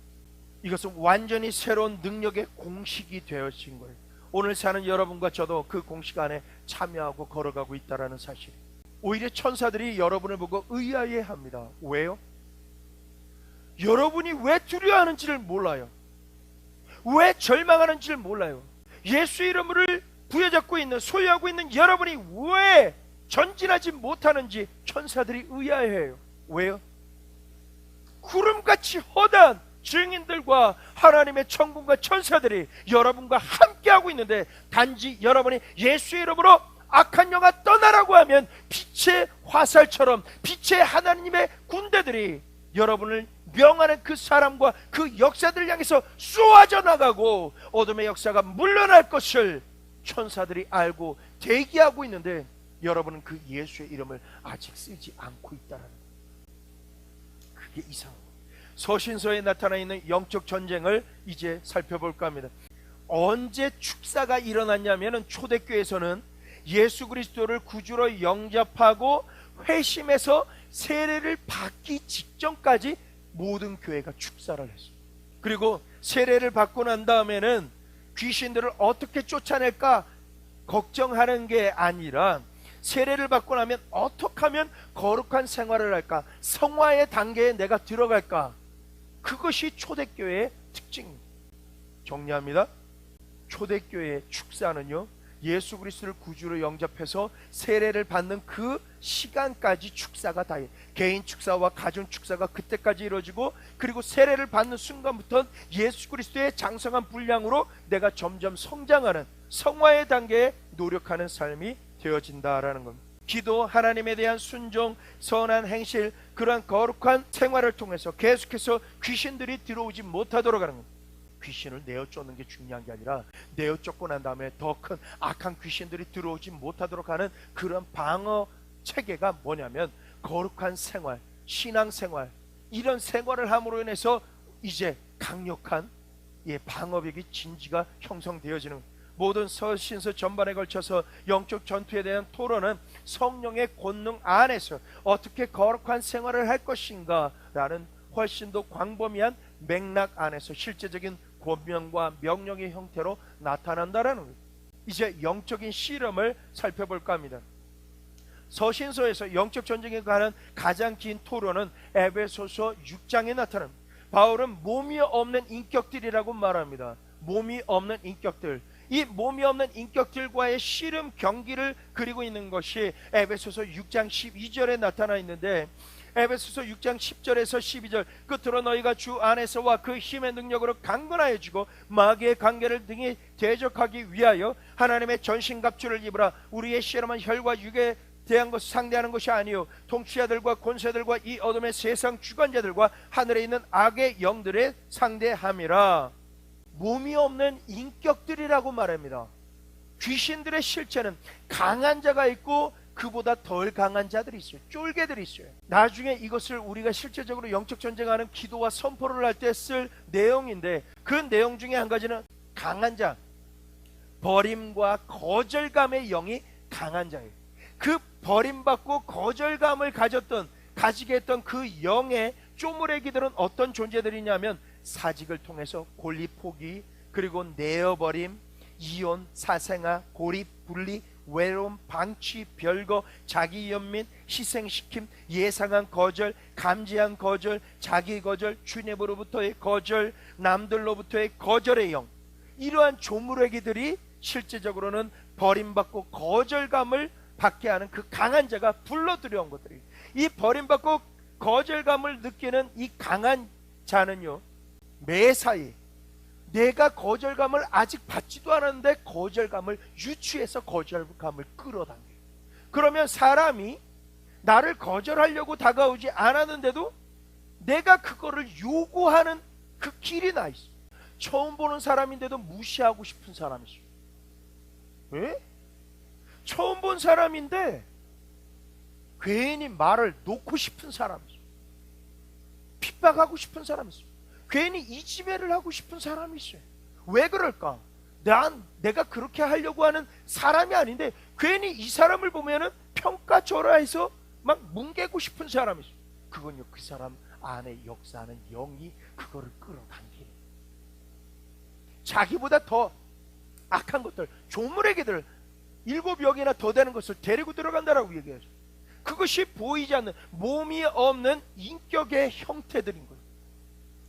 이것은 완전히 새로운 능력의 공식이 되어진 거예요. 오늘 사는 여러분과 저도 그 공식 안에 참여하고 걸어가고 있다라는 사실. 오히려 천사들이 여러분을 보고 의아해합니다. 왜요? 여러분이 왜 두려워하는지를 몰라요. 왜 절망하는지를 몰라요. 예수 이름을 부여잡고 있는, 소유하고 있는 여러분이 왜 전진하지 못하는지 천사들이 의아해해요. 왜요? 구름같이 허다한 증인들과 하나님의 천군과 천사들이 여러분과 함께하고 있는데, 단지 여러분이 예수의 이름으로 악한 영아 떠나라고 하면 빛의 화살처럼 빛의 하나님의 군대들이 여러분을 명하는 그 사람과 그 역사들을 향해서 쏘아져 나가고 어둠의 역사가 물러날 것을 천사들이 알고 대기하고 있는데, 여러분은 그 예수의 이름을 아직 쓰지 않고 있다는, 그게 이상합니다. 서신서에 나타나 있는 영적 전쟁을 이제 살펴볼까 합니다. 언제 축사가 일어났냐면은 초대교회에서는 예수 그리스도를 구주로 영접하고 회심해서 세례를 받기 직전까지 모든 교회가 축사를 했어요. 그리고 세례를 받고 난 다음에는 귀신들을 어떻게 쫓아낼까 걱정하는 게 아니라, 세례를 받고 나면 어떻게 하면 거룩한 생활을 할까, 성화의 단계에 내가 들어갈까, 그것이 초대교회의 특징입니다. 정리합니다. 초대교회의 축사는요, 예수 그리스도를 구주로 영접해서 세례를 받는 그 시간까지 축사가 다해요. 개인 축사와 가정 축사가 그때까지 이루어지고, 그리고 세례를 받는 순간부터 예수 그리스도의 장성한 분량으로 내가 점점 성장하는 성화의 단계에 노력하는 삶이 되어진다라는 겁니다. 기도, 하나님에 대한 순종, 선한 행실, 그러한 거룩한 생활을 통해서 계속해서 귀신들이 들어오지 못하도록 하는 겁니다. 귀신을 내어 쫓는 게 중요한 게 아니라 내어 쫓고 난 다음에 더 큰 악한 귀신들이 들어오지 못하도록 하는 그런 방어 체계가 뭐냐면 거룩한 생활, 신앙생활, 이런 생활을 함으로 인해서 이제 강력한 방어벽이 진지가 형성되어지는, 모든 서신서 전반에 걸쳐서 영적 전투에 대한 토론은 성령의 권능 안에서 어떻게 거룩한 생활을 할 것인가 라는 훨씬 더 광범위한 맥락 안에서 실제적인 권명과 명령의 형태로 나타난다라는 거예요. 이제 영적인 실험을 살펴볼까 합니다. 서신서에서 영적 전쟁에 관한 가장 긴 토론은 에베소서 6장에 나타납니다. 바울은 몸이 없는 인격들이라고 말합니다. 몸이 없는 인격들, 이 몸이 없는 인격들과의 씨름 경기를 그리고 있는 것이 에베소서 6장 12절에 나타나 있는데, 에베소서 6장 10절에서 12절, 끝으로 너희가 주 안에서와 그 힘의 능력으로 강건하여지고 마귀의 관계를 등이 대적하기 위하여 하나님의 전신갑주를 입으라. 우리의 씨름은 혈과 육에 대한 것을 상대하는 것이 아니요 통치자들과 권세들과 이 어둠의 세상 주관자들과 하늘에 있는 악의 영들의 상대함이라. 몸이 없는 인격들이라고 말합니다. 귀신들의 실체는 강한 자가 있고 그보다 덜 강한 자들이 있어요. 쫄개들이 있어요. 나중에 이것을 우리가 실제적으로 영적 전쟁하는 기도와 선포를 할 때 쓸 내용인데, 그 내용 중에 한 가지는 강한 자, 버림과 거절감의 영이 강한 자예요. 그 버림받고 거절감을 가지게 했던 그 영의 쪼무레기들은 어떤 존재들이냐면, 사직을 통해서 권리 포기, 그리고 내어버림, 이혼, 사생아, 고립, 분리, 외로움, 방치, 별거, 자기 연민, 희생시킴, 예상한 거절, 감지한 거절, 자기 거절, 주님으로부터의 거절, 남들로부터의 거절의 영, 이러한 조무래기들이 실제적으로는 버림받고 거절감을 받게 하는 그 강한 자가 불러들여온 것들이, 이 버림받고 거절감을 느끼는 이 강한 자는요, 매사에 내가 거절감을 아직 받지도 않았는데 거절감을 유추해서 거절감을 끌어당겨요. 그러면 사람이 나를 거절하려고 다가오지 않았는데도 내가 그거를 요구하는 그 길이 나 있어. 처음 보는 사람인데도 무시하고 싶은 사람이 있어요. 왜? 처음 본 사람인데 괜히 말을 놓고 싶은 사람이 있어요. 핍박하고 싶은 사람이 있어요. 괜히 이지배를 하고 싶은 사람이 있어요. 왜 그럴까? 내가 그렇게 하려고 하는 사람이 아닌데 괜히 이 사람을 보면은 평가절하해서 막 뭉개고 싶은 사람이 있어요. 그건요, 그 사람 안에 역사하는 영이 그거를 끌어당기는, 자기보다 더 악한 것들, 조물애기들 7명이나 더 되는 것을 데리고 들어간다라고 얘기하죠. 그것이 보이지 않는, 몸이 없는 인격의 형태들인 거예요.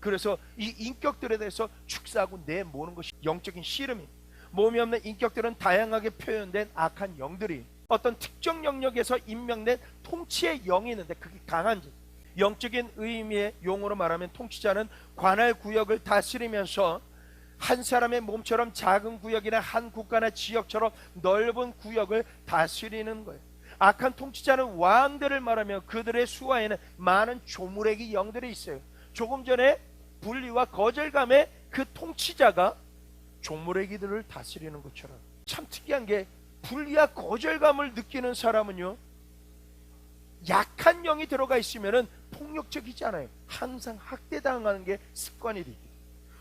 그래서 이 인격들에 대해서 축사하고 내모는 것이 영적인 씨름이, 몸이 없는 인격들은 다양하게 표현된 악한 영들이 어떤 특정 영역에서 임명된 통치의 영이 있는데, 그게 강한지, 영적인 의미의 용어로 말하면 통치자는 관할 구역을 다스리면서 한 사람의 몸처럼 작은 구역이나 한 국가나 지역처럼 넓은 구역을 다스리는 거예요. 악한 통치자는 왕들을 말하며 그들의 수하에는 많은 조무래기 영들이 있어요. 조금 전에 분리와 거절감의 그 통치자가 조무래기들을 다스리는 것처럼, 참 특이한 게 분리와 거절감을 느끼는 사람은요, 약한 영이 들어가 있으면은 폭력적이지 않아요. 항상 학대당하는 게 습관이 되죠.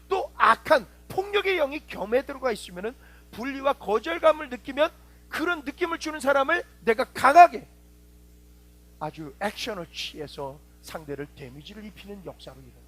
또 악한 폭력의 영이 겸해 들어가 있으면은 분리와 거절감을 느끼면 그런 느낌을 주는 사람을 내가 강하게 아주 액션을 취해서 상대를 데미지를 입히는 역사로 일어나요.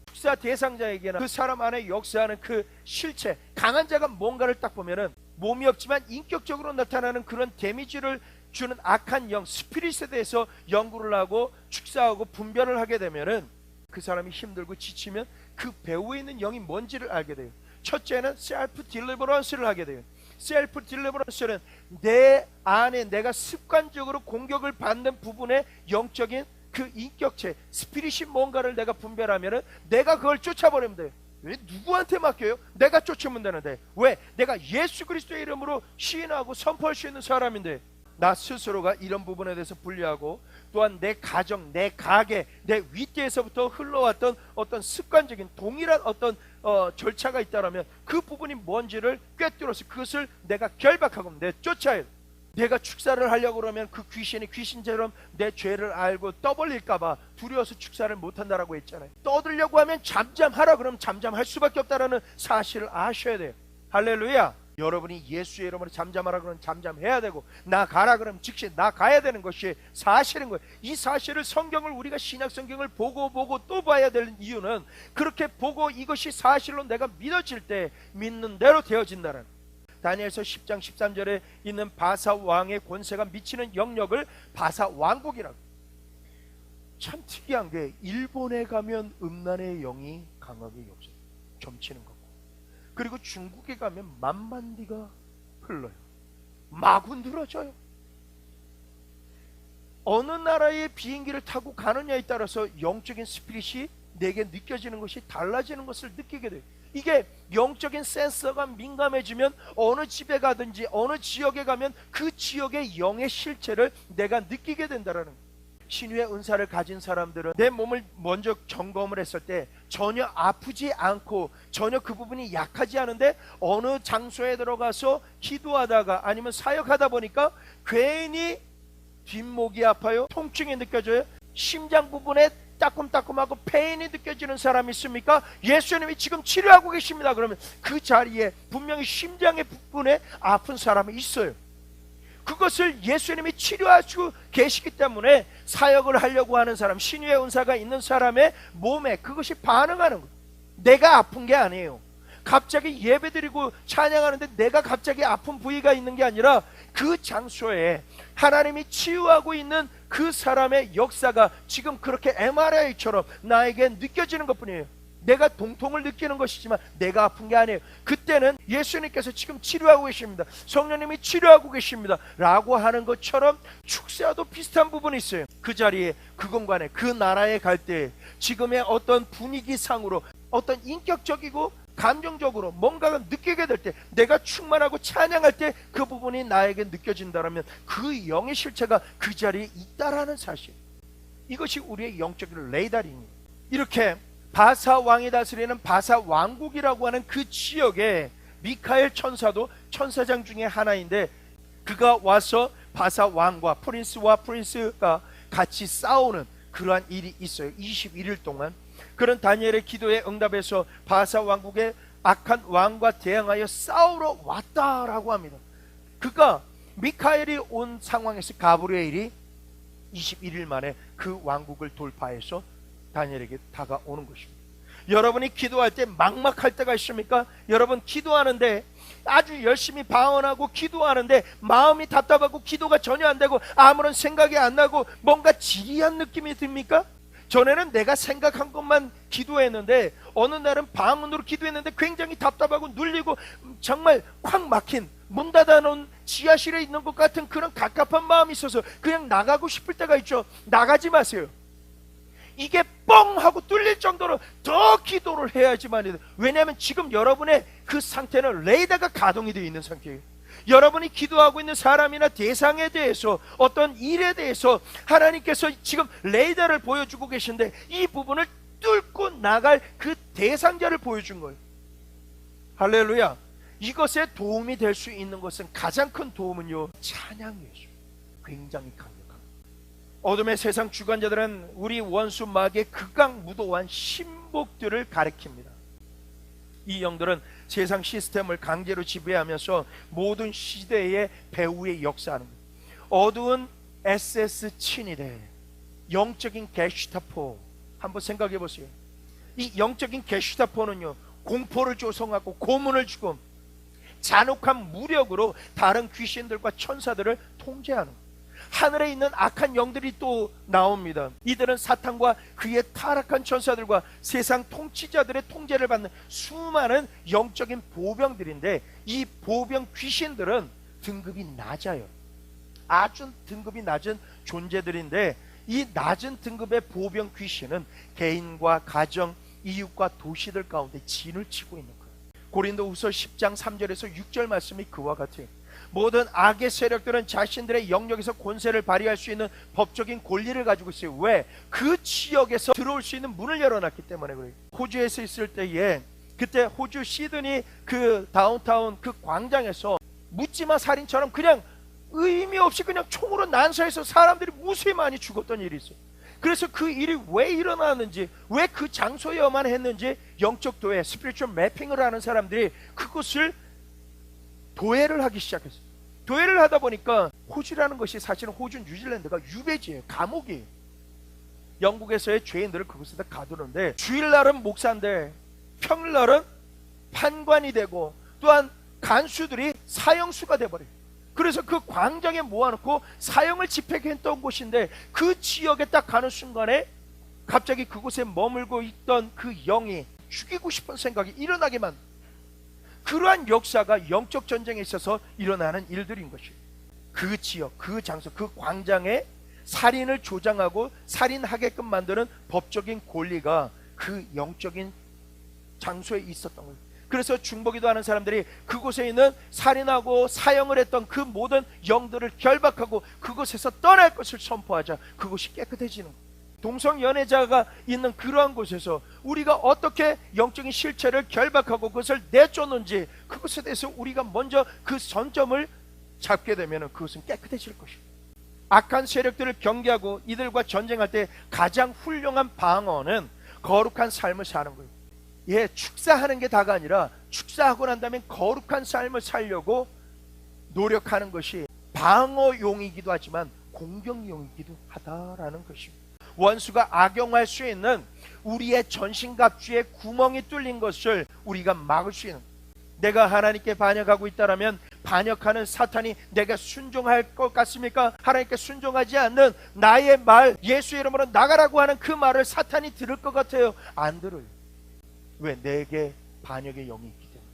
축사 대상자에게는 그 사람 안에 역사하는 그 실체, 강한 자가 뭔가를 딱 보면은 몸이 없지만 인격적으로 나타나는 그런 데미지를 주는 악한 영, 스피릿에 대해서 연구를 하고 축사하고 분별을 하게 되면은 그 사람이 힘들고 지치면 그 배후에 있는 영이 뭔지를 알게 돼요. 첫째는 셀프 딜리버런스를 하게 돼요. 셀프 딜리버런스는 내 안에 내가 습관적으로 공격을 받는 부분의 영적인 그 인격체, 스피릿이 뭔가를 내가 분별하면은 내가 그걸 쫓아버리면 돼요. 왜 누구한테 맡겨요? 내가 쫓으면 되는데. 왜? 내가 예수 그리스도의 이름으로 시인하고 선포할 수 있는 사람인데. 나 스스로가 이런 부분에 대해서 분리하고, 또한 내 가정, 내 가게, 내 윗대에서부터 흘러왔던 어떤 습관적인 동일한 어떤 절차가 있다면 그 부분이 뭔지를 꿰뚫어서 그것을 내가 결박하고 내쫓아야 돼. 내가 축사를 하려고 그러면 그 귀신이 귀신처럼 내 죄를 알고 떠벌릴까봐 두려워서 축사를 못한다라고 했잖아요. 떠들려고 하면 잠잠하라 그러면 잠잠할 수밖에 없다라는 사실을 아셔야 돼요. 할렐루야. 여러분이 예수의 이름으로 잠잠하라 그러면 잠잠해야 되고, 나가라 그러면 즉시 나가야 되는 것이 사실인 거예요. 이 사실을, 성경을 우리가 신약 성경을 보고 또 봐야 되는 이유는, 그렇게 보고 이것이 사실로 내가 믿어질 때 믿는 대로 되어진다는, 다니엘서 10장 13절에 있는 바사 왕의 권세가 미치는 영역을 바사 왕국이라고. 참 특이한 게, 일본에 가면 음란의 영이 강하게 점치는 거고, 그리고 중국에 가면 만만디가 흘러요. 마구 늘어져요. 어느 나라의 비행기를 타고 가느냐에 따라서 영적인 스피릿이 내게 느껴지는 것이 달라지는 것을 느끼게 돼요. 이게 영적인 센서가 민감해지면 어느 집에 가든지 어느 지역에 가면 그 지역의 영의 실체를 내가 느끼게 된다는 거예요. 신유의 은사를 가진 사람들은 내 몸을 먼저 점검을 했을 때 전혀 아프지 않고 전혀 그 부분이 약하지 않은데, 어느 장소에 들어가서 기도하다가 아니면 사역하다 보니까 괜히 뒷목이 아파요, 통증이 느껴져요, 심장 부분에 따끔따끔하고 페인이 느껴지는 사람이 있습니까? 예수님이 지금 치료하고 계십니다. 그러면 그 자리에 분명히 심장의 부분에 아픈 사람이 있어요. 그것을 예수님이 치료하시고 계시기 때문에 사역을 하려고 하는 사람, 신유의 은사가 있는 사람의 몸에 그것이 반응하는 거예요. 내가 아픈 게 아니에요. 갑자기 예배드리고 찬양하는데 내가 갑자기 아픈 부위가 있는 게 아니라, 그 장소에 하나님이 치유하고 있는 그 사람의 역사가 지금 그렇게 MRI처럼 나에게 느껴지는 것뿐이에요. 내가 동통을 느끼는 것이지만 내가 아픈 게 아니에요. 그때는 예수님께서 지금 치료하고 계십니다, 성령님이 치료하고 계십니다 라고 하는 것처럼 축사도 비슷한 부분이 있어요. 그 자리에, 그 공간에, 그 나라에 갈 때 지금의 어떤 분위기상으로 어떤 인격적이고 감정적으로 뭔가가 느끼게 될 때, 내가 충만하고 찬양할 때 그 부분이 나에게 느껴진다면 그 영의 실체가 그 자리에 있다라는 사실, 이것이 우리의 영적인 레이더링이에요. 이렇게 바사 왕이 다스리는 바사 왕국이라고 하는 그 지역에 미카엘 천사도 천사장 중에 하나인데, 그가 와서 바사 왕과 프린스와 프린스가 같이 싸우는 그러한 일이 있어요. 21일 동안. 그런 다니엘의 기도에 응답해서 바사 왕국의 악한 왕과 대항하여 싸우러 왔다라고 합니다. 그가 미카엘이 온 상황에서 가브리엘이 21일 만에 그 왕국을 돌파해서 다니엘에게 다가오는 것입니다. 여러분이 기도할 때 막막할 때가 있습니까? 여러분 기도하는데 아주 열심히 방언하고 기도하는데 마음이 답답하고 기도가 전혀 안 되고 아무런 생각이 안 나고 뭔가 지리한 느낌이 듭니까? 전에는 내가 생각한 것만 기도했는데 어느 날은 방언으로 기도했는데 굉장히 답답하고 눌리고 정말 콱 막힌 문 닫아놓은 지하실에 있는 것 같은 그런 갑갑한 마음이 있어서 그냥 나가고 싶을 때가 있죠. 나가지 마세요. 이게 뻥 하고 뚫릴 정도로 더 기도를 해야지만, 왜냐하면 지금 여러분의 그 상태는 레이더가 가동이 되어 있는 상태예요. 여러분이 기도하고 있는 사람이나 대상에 대해서, 어떤 일에 대해서 하나님께서 지금 레이더를 보여주고 계신데 이 부분을 뚫고 나갈 그 대상자를 보여준 거예요. 할렐루야. 이것에 도움이 될 수 있는 것은, 가장 큰 도움은요, 찬양이에요. 굉장히 강력합니다. 어둠의 세상 주관자들은 우리 원수 마귀의 극악무도한 신복들을 가리킵니다. 이 영들은 세상 시스템을 강제로 지배하면서 모든 시대의 배후에 역사하는 거예요. 어두운 SS 친위대, 영적인 게슈타포, 한번 생각해 보세요. 이 영적인 게슈타포는요, 공포를 조성하고 고문을 주고 잔혹한 무력으로 다른 귀신들과 천사들을 통제하는 거예요. 하늘에 있는 악한 영들이 또 나옵니다. 이들은 사탄과 그의 타락한 천사들과 세상 통치자들의 통제를 받는 수많은 영적인 보병들인데, 이 보병 귀신들은 등급이 낮아요. 아주 등급이 낮은 존재들인데, 이 낮은 등급의 보병 귀신은 개인과 가정, 이웃과 도시들 가운데 진을 치고 있는 거예요. 고린도후서 10장 3절에서 6절 말씀이 그와 같아요. 모든 악의 세력들은 자신들의 영역에서 권세를 발휘할 수 있는 법적인 권리를 가지고 있어요. 왜? 그 지역에서 들어올 수 있는 문을 열어놨기 때문에 그래요. 호주에서 있을 때에 그때 호주 시드니 그 다운타운 그 광장에서 묻지마 살인처럼 그냥 의미 없이 그냥 총으로 난사해서 사람들이 무수히 많이 죽었던 일이 있어요. 그래서 그 일이 왜 일어났는지, 왜 그 장소에만 했는지 영적 도회, 스피리추얼 매핑을 하는 사람들이 그것을 도회를 하기 시작했어요. 도회를 하다 보니까 호주라는 것이 사실은 호주, 뉴질랜드가 유배지예요. 감옥이에요. 영국에서의 죄인들을 그곳에다 가두는데 주일날은 목사인데 평일날은 판관이 되고 또한 간수들이 사형수가 돼버려요. 그래서 그 광장에 모아놓고 사형을 집행했던 곳인데 그 지역에 딱 가는 순간에 갑자기 그곳에 머물고 있던 그 영이 죽이고 싶은 생각이 일어나게 만든 그러한 역사가 영적 전쟁에 있어서 일어나는 일들인 것이에요. 그 지역, 그 장소, 그 광장에 살인을 조장하고 살인하게끔 만드는 법적인 권리가 그 영적인 장소에 있었던 거예요. 그래서 중보기도 하는 사람들이 그곳에 있는 살인하고 사형을 했던 그 모든 영들을 결박하고 그곳에서 떠날 것을 선포하자 그곳이 깨끗해지는 거예요. 동성연애자가 있는 그러한 곳에서 우리가 어떻게 영적인 실체를 결박하고 그것을 내쫓는지 그것에 대해서 우리가 먼저 그 전점을 잡게 되면 그것은 깨끗해질 것이에요. 악한 세력들을 경계하고 이들과 전쟁할 때 가장 훌륭한 방어는 거룩한 삶을 사는 거예요. 예, 축사하는 게 다가 아니라 축사하고 난 다음에 거룩한 삶을 살려고 노력하는 것이 방어용이기도 하지만 공격용이기도 하다라는 것입니다. 원수가 악용할 수 있는 우리의 전신갑주에 구멍이 뚫린 것을 우리가 막을 수 있는, 내가 하나님께 반역하고 있다라면 반역하는 사탄이 내가 순종할 것 같습니까? 하나님께 순종하지 않는 나의 말, 예수 이름으로 나가라고 하는 그 말을 사탄이 들을 것 같아요? 안 들어요. 왜? 내게 반역의 영이 있기 때문에.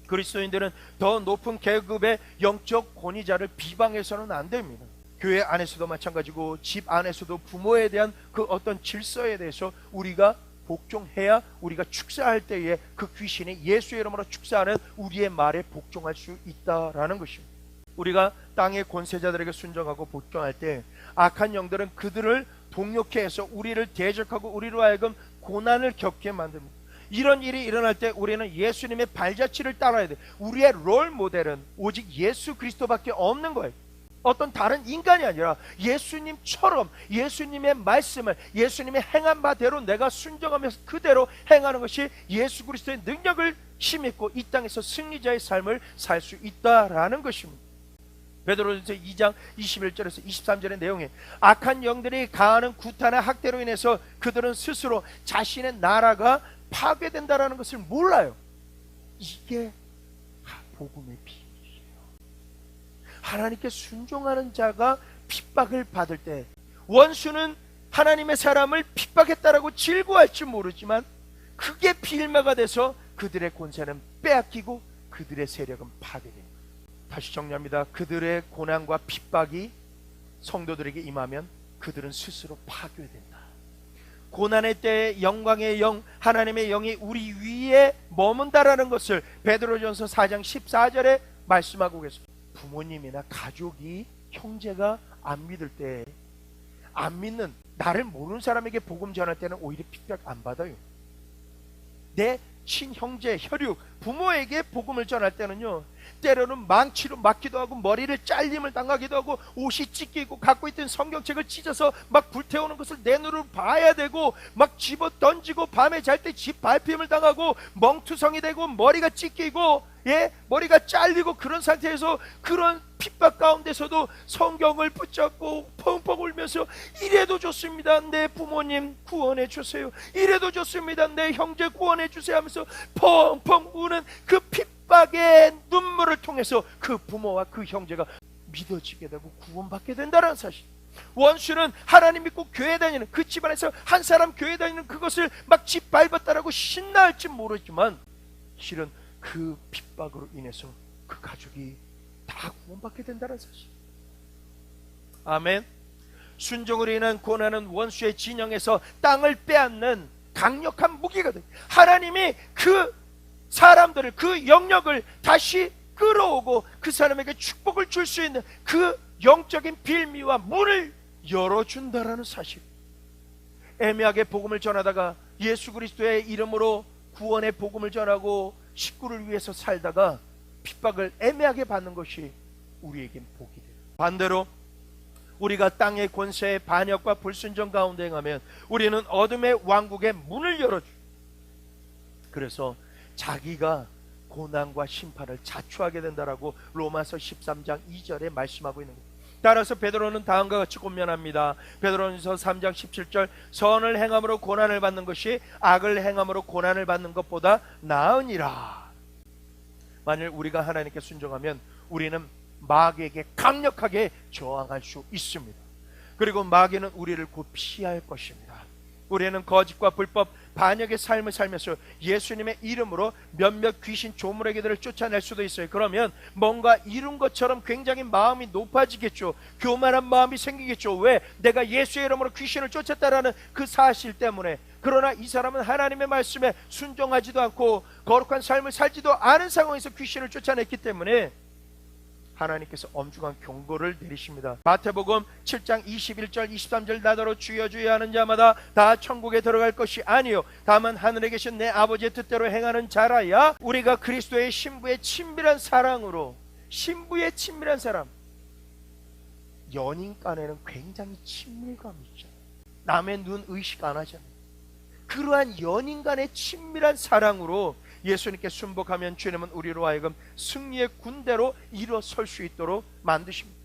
그리스도인들은 더 높은 계급의 영적 권위자를 비방해서는 안 됩니다. 교회 안에서도 마찬가지고 집 안에서도 부모에 대한 그 어떤 질서에 대해서 우리가 복종해야 우리가 축사할 때에 그 귀신이 예수의 이름으로 축사하는 우리의 말에 복종할 수 있다라는 것입니다. 우리가 땅의 권세자들에게 순종하고 복종할 때 악한 영들은 그들을 동력해 해서 우리를 대적하고 우리로 하여금 고난을 겪게 만듭니다. 이런 일이 일어날 때 우리는 예수님의 발자취를 따라야 돼. 우리의 롤 모델은 오직 예수 그리스도밖에 없는 거예요. 어떤 다른 인간이 아니라 예수님처럼 예수님의 말씀을 예수님의 행한 바대로 내가 순종하면서 그대로 행하는 것이 예수 그리스도의 능력을 힘입고 이 땅에서 승리자의 삶을 살 수 있다라는 것입니다. 베드로전서 2장 21절에서 23절의 내용에 악한 영들이 가하는 구타나 학대로 인해서 그들은 스스로 자신의 나라가 파괴된다라는 것을 몰라요. 이게 복음의 비밀이에요. 하나님께 순종하는 자가 핍박을 받을 때 원수는 하나님의 사람을 핍박했다라고 즐거워할지 모르지만 그게 빌매가 돼서 그들의 권세는 빼앗기고 그들의 세력은 파괴됩니다. 다시 정리합니다. 그들의 고난과 핍박이 성도들에게 임하면 그들은 스스로 파괴된다. 고난의 때에 영광의 영, 하나님의 영이 우리 위에 머문다라는 것을 베드로전서 4장 14절에 말씀하고 계십니다. 부모님이나 가족이 형제가 안 믿을 때, 안 믿는 나를 모르는 사람에게 복음 전할 때는 오히려 핍박 안 받아요. 내 친형제, 혈육, 부모에게 복음을 전할 때는요, 때로는 망치로 맞기도 하고 머리를 잘림을 당하기도 하고 옷이 찢기고 갖고 있던 성경책을 찢어서 막 불태우는 것을 내 눈으로 봐야 되고 막 집어 던지고 밤에 잘 때 집 밟힘을 당하고 멍투성이 되고 머리가 찢기고 머리가 잘리고 그런 상태에서 그런 핍박 가운데서도 성경을 붙잡고 펑펑 울면서 이래도 좋습니다. 내 부모님 구원해 주세요. 이래도 좋습니다. 내 형제 구원해 주세요 하면서 펑펑 우는 그 핍박의 눈물을 통해서 그 부모와 그 형제가 믿어지게 되고 구원받게 된다는 사실. 원수는 하나님 믿고 교회 다니는 그 집안에서 한 사람 교회 다니는 그것을 막 짓밟았다라고 신나할지 모르지만 실은 그 핍박으로 인해서 그 가족이 다 구원받게 된다는 사실. 아멘. 순종으로 인한 고난은 원수의 진영에서 땅을 빼앗는 강력한 무기가 돼. 하나님이 그 사람들을 그 영역을 다시 끌어오고 그 사람에게 축복을 줄 수 있는 그 영적인 빌미와 문을 열어준다라는 사실. 애매하게 복음을 전하다가 예수 그리스도의 이름으로 구원의 복음을 전하고 식구를 위해서 살다가 핍박을 애매하게 받는 것이 우리에겐 복이 돼요. 반대로 우리가 땅의 권세의 반역과 불순종 가운데 행하면 우리는 어둠의 왕국의 문을 열어줘요. 그래서 자기가 고난과 심판을 자초하게 된다라고 로마서 13장 2절에 말씀하고 있는 거예요. 따라서 베드로는 다음과 같이 권면합니다. 베드로전서 3장 17절, 선을 행함으로 고난을 받는 것이 악을 행함으로 고난을 받는 것보다 나으니라. 만일 우리가 하나님께 순종하면 우리는 마귀에게 강력하게 저항할 수 있습니다. 그리고 마귀는 우리를 곧 피할 것입니다. 우리는 거짓과 불법 반역의 삶을 살면서 예수님의 이름으로 몇몇 귀신 조물애기들을 쫓아낼 수도 있어요. 그러면 뭔가 이룬 것처럼 굉장히 마음이 높아지겠죠. 교만한 마음이 생기겠죠. 왜? 내가 예수의 이름으로 귀신을 쫓았다라는 그 사실 때문에. 그러나 이 사람은 하나님의 말씀에 순종하지도 않고 거룩한 삶을 살지도 않은 상황에서 귀신을 쫓아냈기 때문에 하나님께서 엄중한 경고를 내리십니다. 마태복음 7장 21절 23절, 나더러 주여 주여 하는 자마다 다 천국에 들어갈 것이 아니요 다만 하늘에 계신 내 아버지의 뜻대로 행하는 자라야. 우리가 그리스도의 신부의 친밀한 사랑으로, 신부의 친밀한 사람, 연인 간에는 굉장히 친밀감이 있잖아요. 남의 눈 의식 안 하잖아요. 그러한 연인 간의 친밀한 사랑으로 예수님께 순복하면 주님은 우리로 하여금 승리의 군대로 일어설 수 있도록 만드십니다.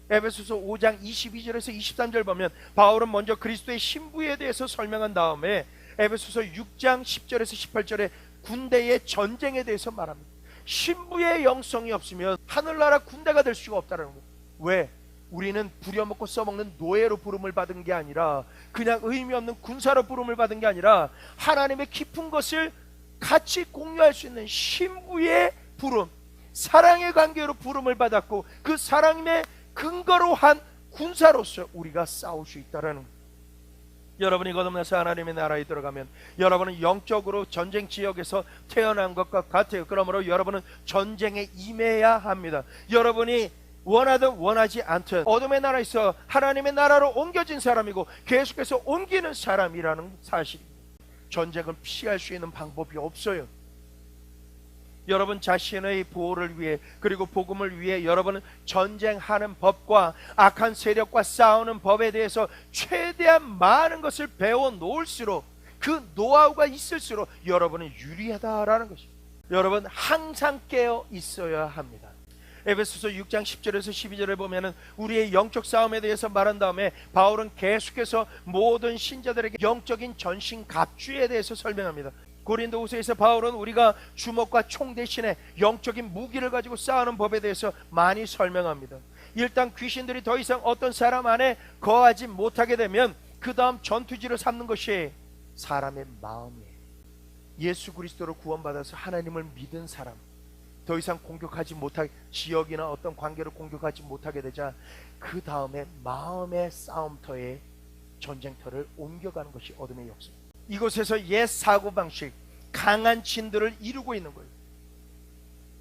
에베소서 5장 22절에서 23절 보면 바울은 먼저 그리스도의 신부에 대해서 설명한 다음에 에베소서 6장 10절에서 18절에 군대의 전쟁에 대해서 말합니다. 신부의 영성이 없으면 하늘나라 군대가 될 수가 없다는 거예요. 왜? 우리는 부려먹고 써먹는 노예로 부름을 받은 게 아니라, 그냥 의미 없는 군사로 부름을 받은 게 아니라 하나님의 깊은 것을 같이 공유할 수 있는 신부의 부름, 사랑의 관계로 부름을 받았고 그 사랑의 근거로 한 군사로서 우리가 싸울 수 있다는 거예요. 여러분이 거듭나서 하나님의 나라에 들어가면 여러분은 영적으로 전쟁 지역에서 태어난 것과 같아요. 그러므로 여러분은 전쟁에 임해야 합니다. 여러분이 원하든 원하지 않든 어둠의 나라에서 하나님의 나라로 옮겨진 사람이고 계속해서 옮기는 사람이라는 사실입니다. 전쟁을 피할 수 있는 방법이 없어요. 여러분 자신의 보호를 위해, 그리고 복음을 위해 여러분은 전쟁하는 법과 악한 세력과 싸우는 법에 대해서 최대한 많은 것을 배워 놓을수록, 그 노하우가 있을수록 여러분은 유리하다라는 것입니다. 여러분 항상 깨어 있어야 합니다. 에베소서 6장 10절에서 12절에 보면은 우리의 영적 싸움에 대해서 말한 다음에 바울은 계속해서 모든 신자들에게 영적인 전신 갑주에 대해서 설명합니다. 고린도후서에서 바울은 우리가 주먹과 총 대신에 영적인 무기를 가지고 싸우는 법에 대해서 많이 설명합니다. 일단 귀신들이 더 이상 어떤 사람 안에 거하지 못하게 되면 그 다음 전투지를 삼는 것이 사람의 마음이에요. 예수 그리스도로 구원받아서 하나님을 믿은 사람, 더 이상 공격하지 못하게, 지역이나 어떤 관계를 공격하지 못하게 되자 그 다음에 마음의 싸움터에, 전쟁터를 옮겨가는 것이 어둠의 역사입니다. 이곳에서 옛 사고방식, 강한 진들을 이루고 있는 거예요.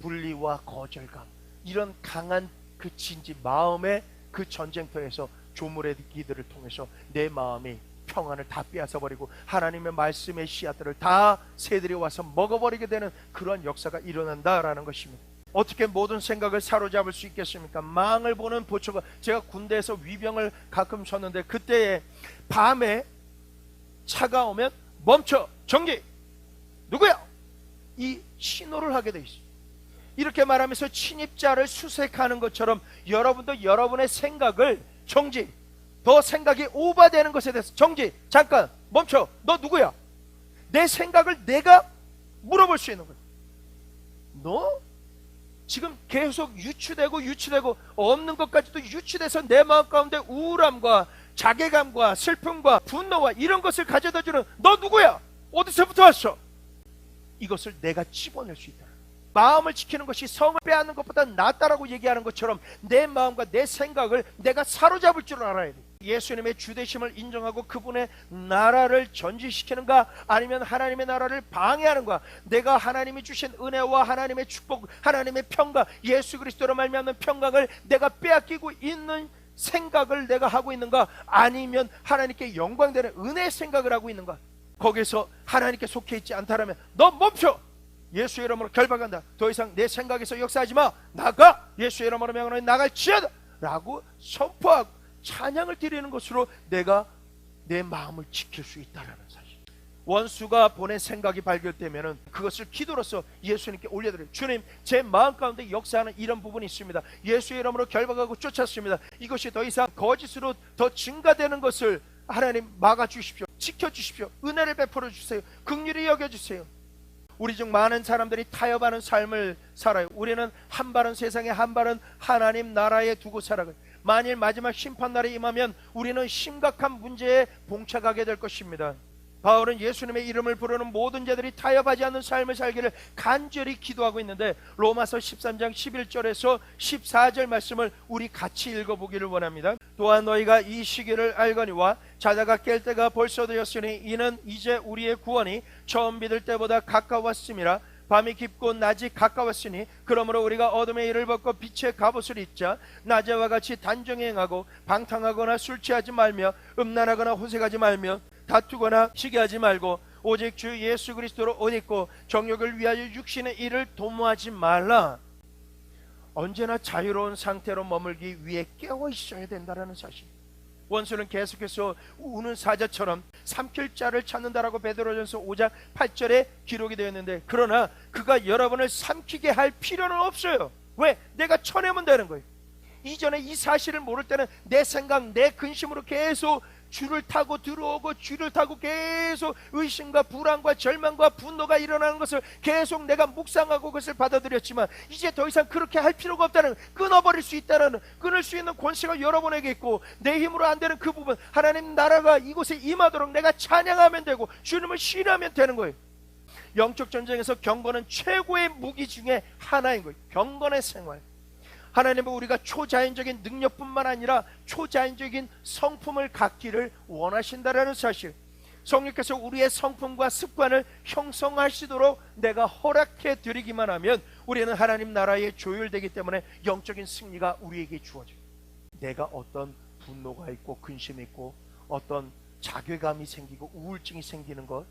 분리와 거절감, 이런 강한 그 진지, 마음의 그 전쟁터에서 조물의 기들을 통해서 내 마음이 평안을 다 빼앗아버리고 하나님의 말씀의 씨앗들을 다 새들이 와서 먹어버리게 되는 그러한 역사가 일어난다라는 것입니다. 어떻게 모든 생각을 사로잡을 수 있겠습니까? 망을 보는 보초가, 제가 군대에서 위병을 가끔 쳤는데 그때 밤에 차가 오면 멈춰, 정지, 누구야? 이 신호를 하게 돼 있어요. 이렇게 말하면서 침입자를 수색하는 것처럼 여러분도 여러분의 생각을 정지, 더 생각이 오버되는 것에 대해서 정지, 잠깐 멈춰, 너 누구야? 내 생각을 내가 물어볼 수 있는 거야. 너 지금 계속 유추되고 없는 것까지도 유추돼서 내 마음 가운데 우울함과 자괴감과 슬픔과 분노와 이런 것을 가져다주는 너 누구야? 어디서부터 왔어? 이것을 내가 집어낼 수 있다. 마음을 지키는 것이 성을 빼앗는 것보다 낫다라고 얘기하는 것처럼 내 마음과 내 생각을 내가 사로잡을 줄 알아야 돼. 예수님의 주되심을 인정하고 그분의 나라를 전진시키는가, 아니면 하나님의 나라를 방해하는가? 내가 하나님이 주신 은혜와 하나님의 축복, 하나님의 평강, 예수 그리스도로 말미암는 평강을 내가 빼앗기고 있는 생각을 내가 하고 있는가, 아니면 하나님께 영광되는 은혜의 생각을 하고 있는가? 거기서 하나님께 속해 있지 않다라면 너 멈춰! 예수의 이름으로 결박한다. 더 이상 내 생각에서 역사하지 마. 나가! 예수의 이름으로 명하노니 나갈지어다 라고 선포하고 찬양을 드리는 것으로 내가 내 마음을 지킬 수 있다라는 사실. 원수가 보낸 생각이 발견되면 그것을 기도로서 예수님께 올려드려요. 주님, 제 마음 가운데 역사하는 이런 부분이 있습니다. 예수의 이름으로 결박하고 쫓았습니다. 이것이 더 이상 거짓으로 더 증가되는 것을 하나님 막아주십시오. 지켜주십시오. 은혜를 베풀어 주세요. 긍휼히 여겨주세요. 우리 중 많은 사람들이 타협하는 삶을 살아요. 우리는 한 발은 세상에, 한 발은 하나님 나라에 두고 살아가요. 만일 마지막 심판날이 임하면 우리는 심각한 문제에 봉착하게 될 것입니다. 바울은 예수님의 이름을 부르는 모든 자들이 타협하지 않는 삶을 살기를 간절히 기도하고 있는데, 로마서 13장 11절에서 14절 말씀을 우리 같이 읽어보기를 원합니다. 또한 너희가 이 시기를 알거니와 자다가 깰 때가 벌써 되었으니 이는 이제 우리의 구원이 처음 믿을 때보다 가까웠음이라. 밤이 깊고 낮이 가까웠으니 그러므로 우리가 어둠의 일을 벗고 빛의 갑옷을 입자. 낮에와 같이 단정히 행하고 방탕하거나 술 취하지 말며 음란하거나 호색하지 말며 다투거나 시기하지 말고 오직 주 예수 그리스도로 옷 입고 정욕을 위하여 육신의 일을 도모하지 말라. 언제나 자유로운 상태로 머물기 위해 깨어 있어야 된다는 사실. 원수는 계속해서 우는 사자처럼 삼킬 자를 찾는다라고 베드로전서 5장 8절에 기록이 되어 있는데, 그러나 그가 여러분을 삼키게 할 필요는 없어요. 왜? 내가 쳐내면 되는 거예요. 이전에 이 사실을 모를 때는 내 생각, 내 근심으로 계속 줄을 타고 들어오고, 줄을 타고 계속 의심과 불안과 절망과 분노가 일어나는 것을 계속 내가 묵상하고 그것을 받아들였지만, 이제 더 이상 그렇게 할 필요가 없다는, 끊어버릴 수 있다는, 끊을 수 있는 권세가 여러분에게 있고, 내 힘으로 안 되는 그 부분, 하나님 나라가 이곳에 임하도록 내가 찬양하면 되고 주님을 신뢰하면 되는 거예요. 영적 전쟁에서 경건은 최고의 무기 중에 하나인 거예요. 경건의 생활. 하나님은 우리가 초자연적인 능력뿐만 아니라 초자연적인 성품을 갖기를 원하신다라는 사실. 성령께서 우리의 성품과 습관을 형성하시도록 내가 허락해 드리기만 하면 우리는 하나님 나라에 조율되기 때문에 영적인 승리가 우리에게 주어져요. 내가 어떤 분노가 있고 근심이 있고 어떤 자괴감이 생기고 우울증이 생기는 것,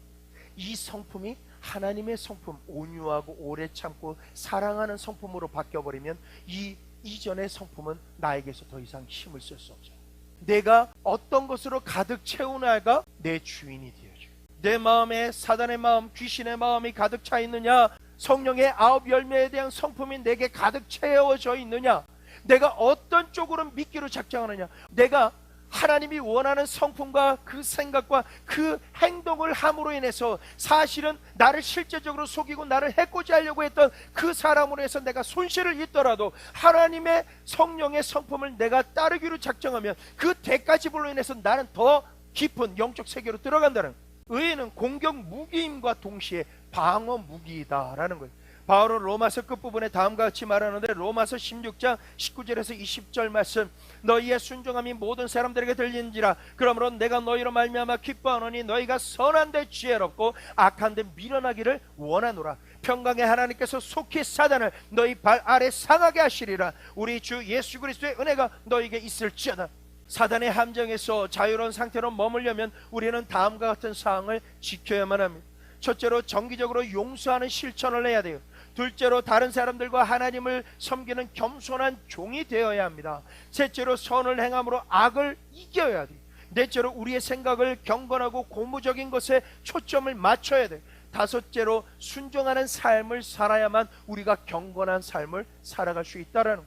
이 성품이 하나님의 성품, 온유하고 오래 참고 사랑하는 성품으로 바뀌어버리면 이 이전의 성품은 나에게서 더 이상 힘을 쓸 수 없어요. 내가 어떤 것으로 가득 채우나가 내 주인이 되어줘요. 내 마음에 사단의 마음, 귀신의 마음이 가득 차 있느냐, 성령의 9열매에 대한 성품이 내게 가득 채워져 있느냐, 내가 어떤 쪽으로 믿기로 작정하느냐, 내가 하나님이 원하는 성품과 그 생각과 그 행동을 함으로 인해서 사실은 나를 실제적으로 속이고 나를 해코지 하려고 했던 그 사람으로 해서 내가 손실을 입더라도 하나님의 성령의 성품을 내가 따르기로 작정하면 그 대가지불로 인해서 나는 더 깊은 영적 세계로 들어간다는, 의인은 공격 무기임과 동시에 방어 무기이다라는 거예요. 바울은 로마서 끝부분에 다음과 같이 말하는데, 로마서 16장 19절에서 20절 말씀, 너희의 순종함이 모든 사람들에게 들린지라. 그러므로 내가 너희로 말미암아 기뻐하노니 너희가 선한데 지혜롭고 악한데 미련하기를 원하노라. 평강의 하나님께서 속히 사단을 너희 발 아래 상하게 하시리라. 우리 주 예수 그리스도의 은혜가 너희에게 있을지어다. 사단의 함정에서 자유로운 상태로 머물려면 우리는 다음과 같은 사항을 지켜야만 합니다. 첫째로 정기적으로 용서하는 실천을 해야 돼요. 둘째로 다른 사람들과 하나님을 섬기는 겸손한 종이 되어야 합니다. 셋째로 선을 행함으로 악을 이겨야 돼요. 넷째로 우리의 생각을 경건하고 고무적인 것에 초점을 맞춰야 돼요. 다섯째로 순종하는 삶을 살아야만 우리가 경건한 삶을 살아갈 수 있다라는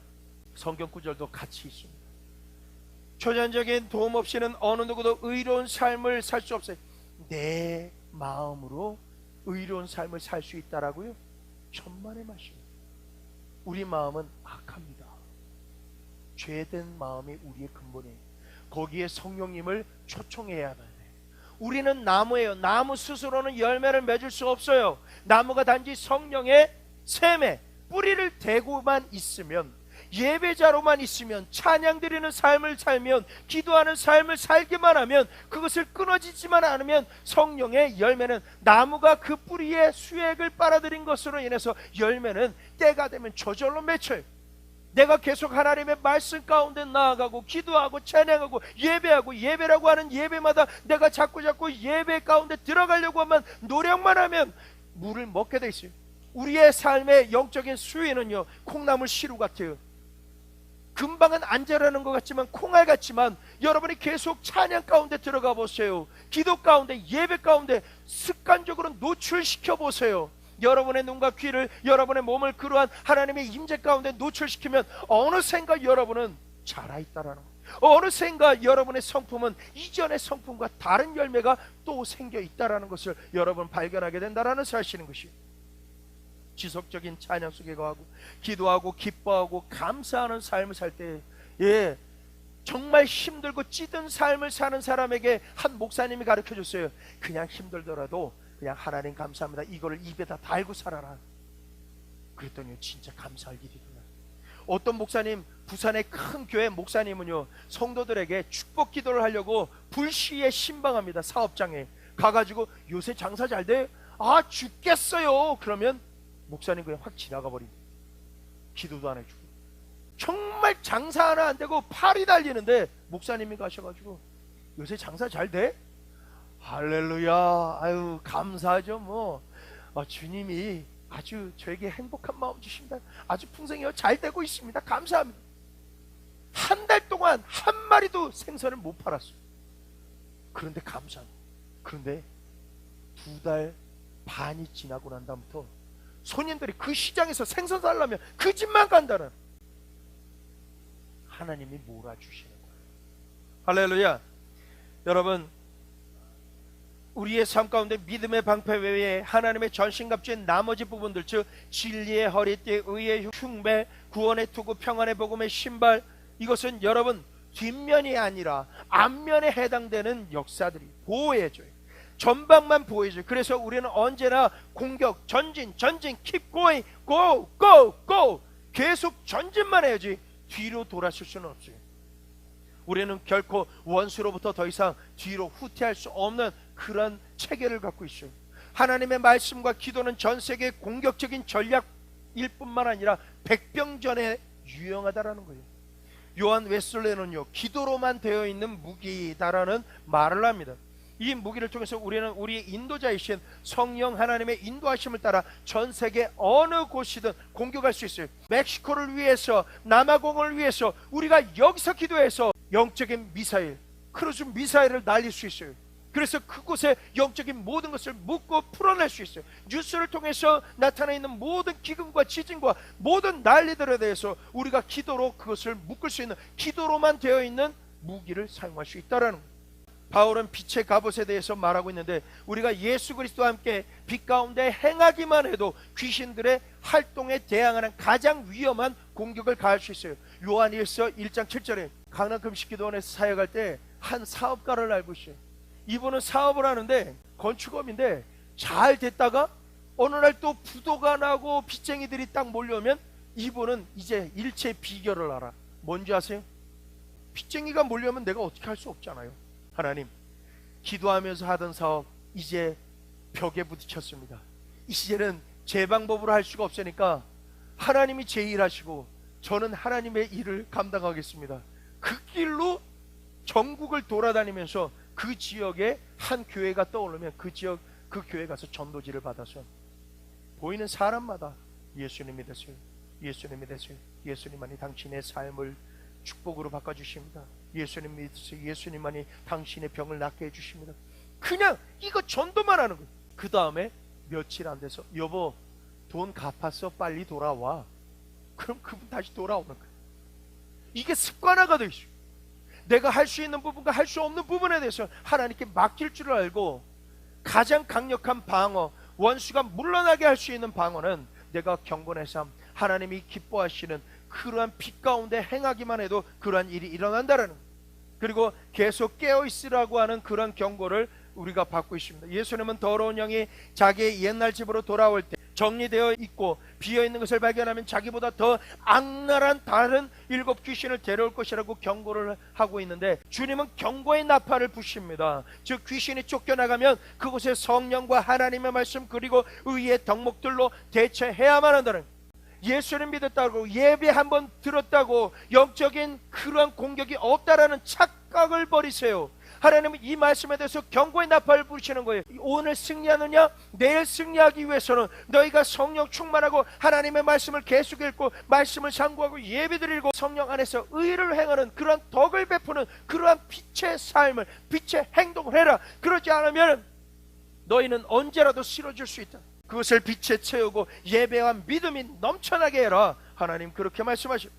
성경 구절도 같이 있습니다. 초자연적인 도움 없이는 어느 누구도 의로운 삶을 살 수 없어요. 내 마음으로 의로운 삶을 살 수 있다라고요? 천만의 말씀입니다. 우리 마음은 악합니다. 죄된 마음이 우리의 근본이에요. 거기에 성령님을 초청해야 돼요. 우리는 나무예요. 나무 스스로는 열매를 맺을 수 없어요. 나무가 단지 성령의 샘에 뿌리를 대고만 있으면, 예배자로만 있으면, 찬양 드리는 삶을 살면, 기도하는 삶을 살기만 하면, 그것을 끊어지지만 않으면 성령의 열매는 나무가 그 뿌리에 수액을 빨아들인 것으로 인해서 열매는 때가 되면 저절로 맺혀요. 내가 계속 하나님의 말씀 가운데 나아가고 기도하고 찬양하고 예배하고, 예배라고 하는 예배마다 내가 자꾸 예배 가운데 들어가려고 하면, 노력만 하면 물을 먹게 돼 있어요. 우리의 삶의 영적인 수위는요, 콩나물 시루 같아요. 금방은 안 자라는 것 같지만, 콩알 같지만, 여러분이 계속 찬양 가운데 들어가 보세요. 기도 가운데, 예배 가운데 습관적으로 노출시켜 보세요. 여러분의 눈과 귀를, 여러분의 몸을 그러한 하나님의 임재 가운데 노출시키면 어느샌가 여러분은 자라있다라는 거예요. 어느샌가 여러분의 성품은 이전의 성품과 다른 열매가 또 생겨 있다라는 것을 여러분 발견하게 된다라는 사실인 것이에요. 지속적인 찬양 속에 거하고 기도하고 기뻐하고 감사하는 삶을 살 때, 정말 힘들고 찌든 삶을 사는 사람에게 한 목사님이 가르쳐줬어요. 그냥 힘들더라도 그냥 하나님 감사합니다, 이거를 입에다 달고 살아라. 그랬더니 진짜 감사할 일이구나. 어떤 목사님, 부산의 큰 교회 목사님은요, 성도들에게 축복 기도를 하려고 불시에 신방합니다. 사업장에 가가지고 요새 장사 잘 돼? 아 죽겠어요. 그러면 목사님 그냥 확 지나가 버립니다. 기도도 안 해주고. 정말 장사 하나 안 되고 팔이 달리는데 목사님이 가셔가지고 요새 장사 잘 돼? 할렐루야, 아유 감사하죠. 뭐 주님이 아주 저에게 행복한 마음 주십니다. 아주 풍성해요. 잘 되고 있습니다. 감사합니다. 한 달 동안 한 마리도 생선을 못 팔았어요. 그런데 감사합니다. 그런데 2달 반이 지나고 난 다음부터 손님들이 그 시장에서 생선 살려면 그 집만 간다는, 하나님이 몰아주시는 거예요. 할렐루야. 여러분, 우리의 삶 가운데 믿음의 방패 외에 하나님의 전신갑주의 나머지 부분들, 즉 진리의 허리띠, 의의 흉배, 구원의 투구, 평안의 복음의 신발, 이것은 여러분 뒷면이 아니라 앞면에 해당되는 역사들이 보호해줘요. 전방만 보호해줘요. 그래서 우리는 언제나 공격, 전진, keep going, go 계속 전진만 해야지 뒤로 돌아설 수는 없어요. 우리는 결코 원수로부터 더 이상 뒤로 후퇴할 수 없는 그런 체계를 갖고 있어요. 하나님의 말씀과 기도는 전 세계의 공격적인 전략일 뿐만 아니라 백병전에 유용하다라는 거예요. 요한 웨슬레는요, 기도로만 되어 있는 무기다라는 말을 합니다. 이 무기를 통해서 우리는 우리의 인도자이신 성령 하나님의 인도하심을 따라 전 세계 어느 곳이든 공격할 수 있어요. 멕시코를 위해서, 남아공을 위해서 우리가 여기서 기도해서 영적인 미사일, 크루즈 미사일을 날릴 수 있어요. 그래서 그곳에 영적인 모든 것을 묶고 풀어낼 수 있어요. 뉴스를 통해서 나타나 있는 모든 기근과 지진과 모든 난리들에 대해서 우리가 기도로 그것을 묶을 수 있는, 기도로만 되어 있는 무기를 사용할 수 있다는 거예요. 바울은 빛의 갑옷에 대해서 말하고 있는데, 우리가 예수 그리스도와 함께 빛 가운데 행하기만 해도 귀신들의 활동에 대항하는 가장 위험한 공격을 가할 수 있어요. 요한일서 1장 7절에 강남금식기도원에서 사역할 때 한 사업가를 알고 있어요. 이분은 사업을 하는데 건축업인데 잘 됐다가 어느 날 또 부도가 나고 빚쟁이들이 딱 몰려오면 이분은 이제 일체 비결을 알아. 뭔지 아세요? 빚쟁이가 몰려오면 내가 어떻게 할 수 없잖아요. 하나님, 기도하면서 하던 사업 이제 벽에 부딪혔습니다. 이제는 제 방법으로 할 수가 없으니까 하나님이 제 일 하시고 저는 하나님의 일을 감당하겠습니다. 그 길로 전국을 돌아다니면서 그 지역에 한 교회가 떠오르면 그 지역, 그 교회 가서 전도지를 받아서 보이는 사람마다 예수님 믿으세요, 예수님 믿으세요, 예수님만이 당신의 삶을 축복으로 바꿔주십니다. 예수님 믿으세요, 예수님만이 당신의 병을 낫게 해주십니다. 그냥 이거 전도만 하는 거예요. 그 다음에 며칠 안 돼서 여보 돈 갚았어, 빨리 돌아와. 그럼 그분 다시 돌아오는 거예요. 이게 습관화가 되어 있어요. 내가 할 수 있는 부분과 할 수 없는 부분에 대해서 하나님께 맡길 줄 알고, 가장 강력한 방어, 원수가 물러나게 할 수 있는 방어는 내가 경건의 삶, 하나님이 기뻐하시는 그러한 빛 가운데 행하기만 해도 그러한 일이 일어난다는 거예요. 그리고 계속 깨어있으라고 하는 그런 경고를 우리가 받고 있습니다. 예수님은 더러운 영이 자기의 옛날 집으로 돌아올 때 정리되어 있고 비어있는 것을 발견하면 자기보다 더 악랄한 다른 7 귀신을 데려올 것이라고 경고를 하고 있는데, 주님은 경고의 나팔을 부십니다. 즉 귀신이 쫓겨나가면 그곳에 성령과 하나님의 말씀 그리고 의의 덕목들로 대처해야만 한다는, 예수를 믿었다고 예배 한번 들었다고 영적인 그러한 공격이 없다라는 착각을 버리세요. 하나님은 이 말씀에 대해서 경고의 나팔을 부르시는 거예요. 오늘 승리하느냐, 내일 승리하기 위해서는 너희가 성령 충만하고 하나님의 말씀을 계속 읽고 말씀을 상고하고 예배드리고 성령 안에서 의를 행하는 그러한 덕을 베푸는 그러한 빛의 삶을, 빛의 행동을 해라. 그러지 않으면 너희는 언제라도 쓰러질 수 있다. 그것을 빛에 채우고 예배와 믿음이 넘쳐나게 해라. 하나님 그렇게 말씀하십니다.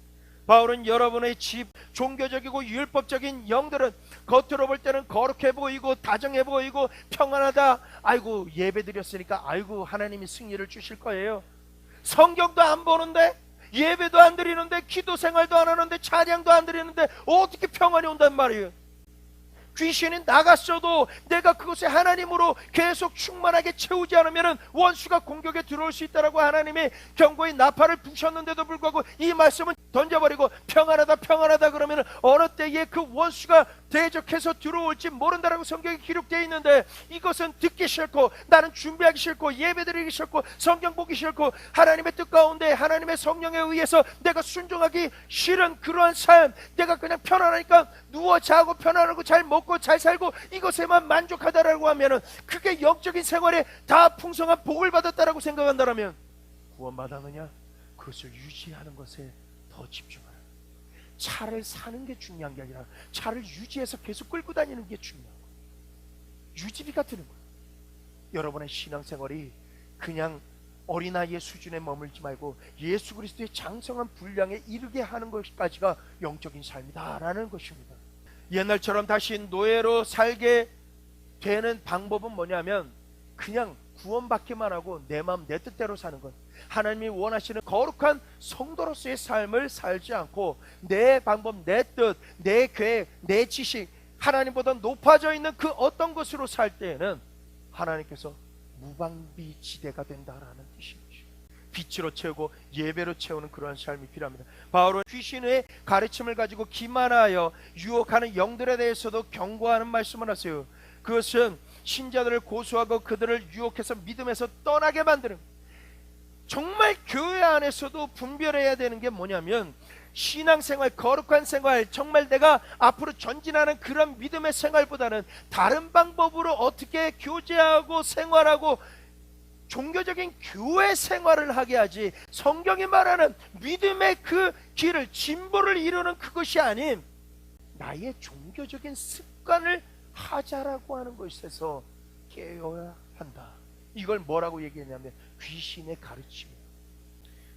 바울은 여러분의 집, 종교적이고 율법적인 영들은 겉으로 볼 때는 거룩해 보이고 다정해 보이고 평안하다. 아이고 예배 드렸으니까 아이고 하나님이 승리를 주실 거예요. 성경도 안 보는데, 예배도 안 드리는데, 기도 생활도 안 하는데, 찬양도 안 드리는데 어떻게 평안이 온단 말이에요. 귀신이 나갔어도 내가 그것에 하나님으로 계속 충만하게 채우지 않으면 원수가 공격에 들어올 수 있다라고 하나님이 경고의 나팔을 부셨는데도 불구하고 이 말씀은 던져버리고 평안하다 평안하다 그러면 어느 때에 그 원수가 대적해서 들어올지 모른다라고 성경에 기록되어 있는데, 이것은 듣기 싫고 나는 준비하기 싫고 예배드리기 싫고 성경 보기 싫고 하나님의 뜻 가운데 하나님의 성령에 의해서 내가 순종하기 싫은 그러한 삶, 내가 그냥 편안하니까 누워 자고 편안하고 잘 먹고 잘 살고 이것에만 만족하다라고 하면은 그게 영적인 생활에 다 풍성한 복을 받았다라고 생각한다면 구원받았느냐? 그것을 유지하는 것에 더 집중하라. 차를 사는 게 중요한 게 아니라 차를 유지해서 계속 끌고 다니는 게 중요한 거예요. 유지비가 드는 거예요. 여러분의 신앙생활이 그냥 어린아이의 수준에 머물지 말고 예수 그리스도의 장성한 분량에 이르게 하는 것까지가 영적인 삶이다라는 것입니다. 옛날처럼 다시 노예로 살게 되는 방법은 뭐냐면 그냥 구원받기만 하고 내 마음 내 뜻대로 사는 것, 하나님이 원하시는 거룩한 성도로서의 삶을 살지 않고 내 방법, 내 뜻, 내 계획, 내 지식, 하나님보다 높아져 있는 그 어떤 것으로 살 때에는 하나님께서 무방비지대가 된다라는 뜻입니다. 빛으로 채우고 예배로 채우는 그러한 삶이 필요합니다. 바울은 귀신의 가르침을 가지고 기만하여 유혹하는 영들에 대해서도 경고하는 말씀을 하세요. 그것은 신자들을 고소하고 그들을 유혹해서 믿음에서 떠나게 만드는, 정말 교회 안에서도 분별해야 되는 게 뭐냐면 신앙생활, 거룩한 생활, 정말 내가 앞으로 전진하는 그런 믿음의 생활보다는 다른 방법으로 어떻게 교제하고 생활하고 종교적인 교회 생활을 하게 하지, 성경이 말하는 믿음의 그 길을, 진보를 이루는 그것이 아닌 나의 종교적인 습관을 하자라고 하는 것에서 깨어야 한다. 이걸 뭐라고 얘기했냐면 귀신의 가르침이에요.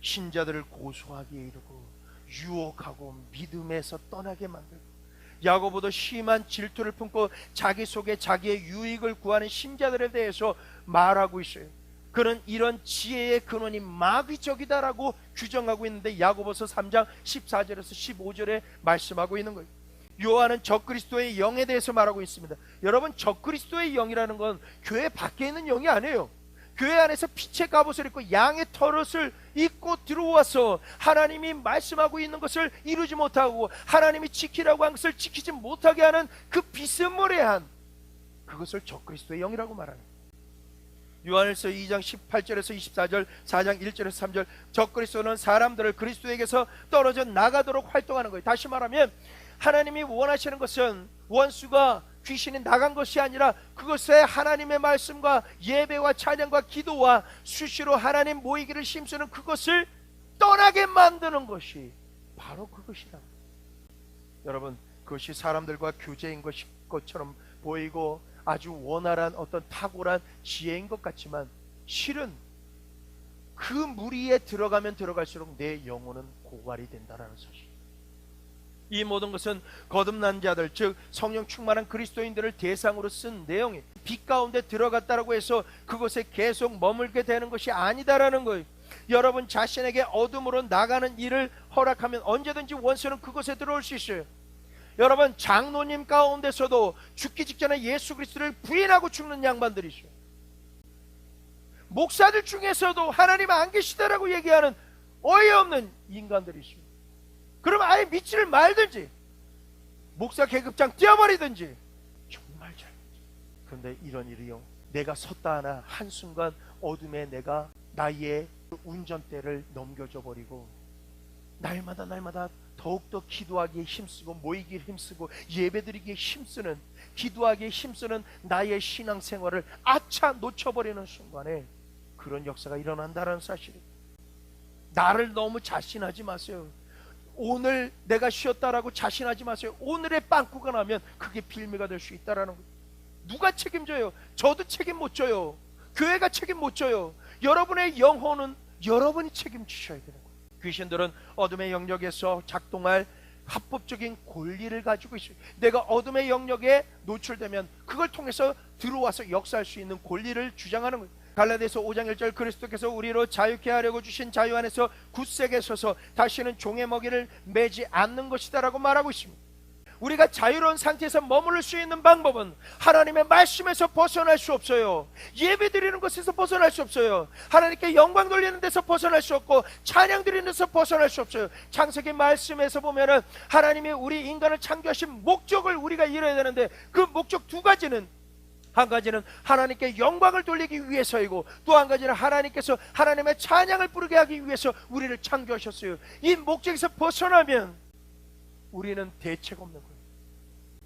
신자들을 고소하게 이르고 유혹하고 믿음에서 떠나게 만들고, 야고보도 심한 질투를 품고 자기 속에 자기의 유익을 구하는 신자들에 대해서 말하고 있어요. 그는 이런 지혜의 근원이 마귀적이다라고 규정하고 있는데 야고보서 3장 14절에서 15절에 말씀하고 있는 거예요. 요한은 적그리스도의 영에 대해서 말하고 있습니다. 여러분, 적그리스도의 영이라는 건 교회 밖에 있는 영이 아니에요. 교회 안에서 빛의 갑옷을 입고 양의 털옷을 입고 들어와서 하나님이 말씀하고 있는 것을 이루지 못하고 하나님이 지키라고 한 것을 지키지 못하게 하는 그 비스무리한 그것을 적그리스도의 영이라고 말하는 거예요. 요한일서 2장 18절에서 24절, 4장 1절에서 3절, 적그리스도는 사람들을 그리스도에게서 떨어져 나가도록 활동하는 거예요. 다시 말하면 하나님이 원하시는 것은 원수가, 귀신이 나간 것이 아니라 그것에 하나님의 말씀과 예배와 찬양과 기도와 수시로 하나님 모이기를 힘쓰는 그것을 떠나게 만드는 것이 바로 그것이다. 여러분, 그것이 사람들과 교제인 것처럼 보이고 아주 원활한 어떤 탁월한 지혜인 것 같지만 실은 그 무리에 들어가면 들어갈수록 내 영혼은 고갈이 된다는 사실. 이 모든 것은 거듭난 자들, 즉 성령 충만한 그리스도인들을 대상으로 쓴 내용이 빛 가운데 들어갔다라고 해서 그것에 계속 머물게 되는 것이 아니다라는 거예요. 여러분 자신에게 어둠으로 나가는 일을 허락하면 언제든지 원수는 그것에 들어올 수 있어요. 여러분, 장로님 가운데서도 죽기 직전에 예수 그리스도를 부인하고 죽는 양반들이 있어요. 목사들 중에서도 하나님 안 계시다라고 얘기하는 어이없는 인간들이 있습니다. 그럼 아예 믿지를 말든지 목사 계급장 뛰어버리든지 정말 잘. 그런데 이런 일이요, 내가 섰다 하나 한순간 어둠에 내가 나의 운전대를 넘겨줘 버리고 날마다 더욱더 기도하기에 힘쓰고 모이기에 힘쓰고 예배드리기에 힘쓰는, 기도하기에 힘쓰는 나의 신앙생활을 아차 놓쳐버리는 순간에 그런 역사가 일어난다는 사실입니다. 나를 너무 자신하지 마세요. 오늘 내가 쉬었다라고 자신하지 마세요. 오늘의 빵꾸가 나면 그게 빌미가 될 수 있다라는 거예요. 누가 책임져요? 저도 책임 못 져요. 교회가 책임 못 져요. 여러분의 영혼은 여러분이 책임지셔야 되는 거예요. 귀신들은 어둠의 영역에서 작동할 합법적인 권리를 가지고 있어요. 내가 어둠의 영역에 노출되면 그걸 통해서 들어와서 역사할 수 있는 권리를 주장하는 거예요. 갈라디아서 5장 1절, 그리스도께서 우리로 자유케 하려고 주신 자유 안에서 굳세게 서서 다시는 종의 먹이를 매지 않는 것이다라고 말하고 있습니다. 우리가 자유로운 상태에서 머무를 수 있는 방법은 하나님의 말씀에서 벗어날 수 없어요. 예배 드리는 것에서 벗어날 수 없어요. 하나님께 영광 돌리는 데서 벗어날 수 없고 찬양 드리는 데서 벗어날 수 없어요. 창세기 말씀에서 보면은 하나님이 우리 인간을 창조하신 목적을 우리가 이뤄야 되는데 그 목적 두 가지는, 한 가지는 하나님께 영광을 돌리기 위해서이고 또 한 가지는 하나님께서 하나님의 찬양을 부르게 하기 위해서 우리를 창조하셨어요. 이 목적에서 벗어나면 우리는 대책 없는 거예요.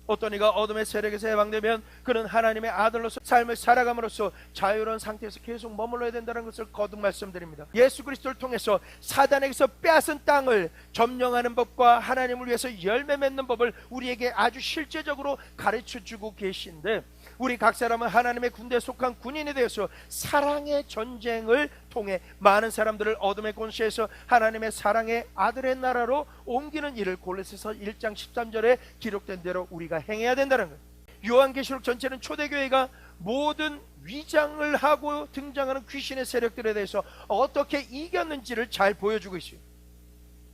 어떤 이가 어둠의 세력에서 해방되면 그는 하나님의 아들로서 삶을 살아감으로써 자유로운 상태에서 계속 머물러야 된다는 것을 거듭 말씀드립니다. 예수 그리스도를 통해서 사단에게서 빼앗은 땅을 점령하는 법과 하나님을 위해서 열매 맺는 법을 우리에게 아주 실제적으로 가르쳐주고 계신데, 우리 각 사람은 하나님의 군대에 속한 군인이 되어서 사랑의 전쟁을 통해 많은 사람들을 어둠의 권세에서 하나님의 사랑의 아들의 나라로 옮기는 일을 골로새서 1장 13절에 기록된 대로 우리가 행해야 된다는 거예요. 요한계시록 전체는 초대교회가 모든 위장을 하고 등장하는 귀신의 세력들에 대해서 어떻게 이겼는지를 잘 보여주고 있어요.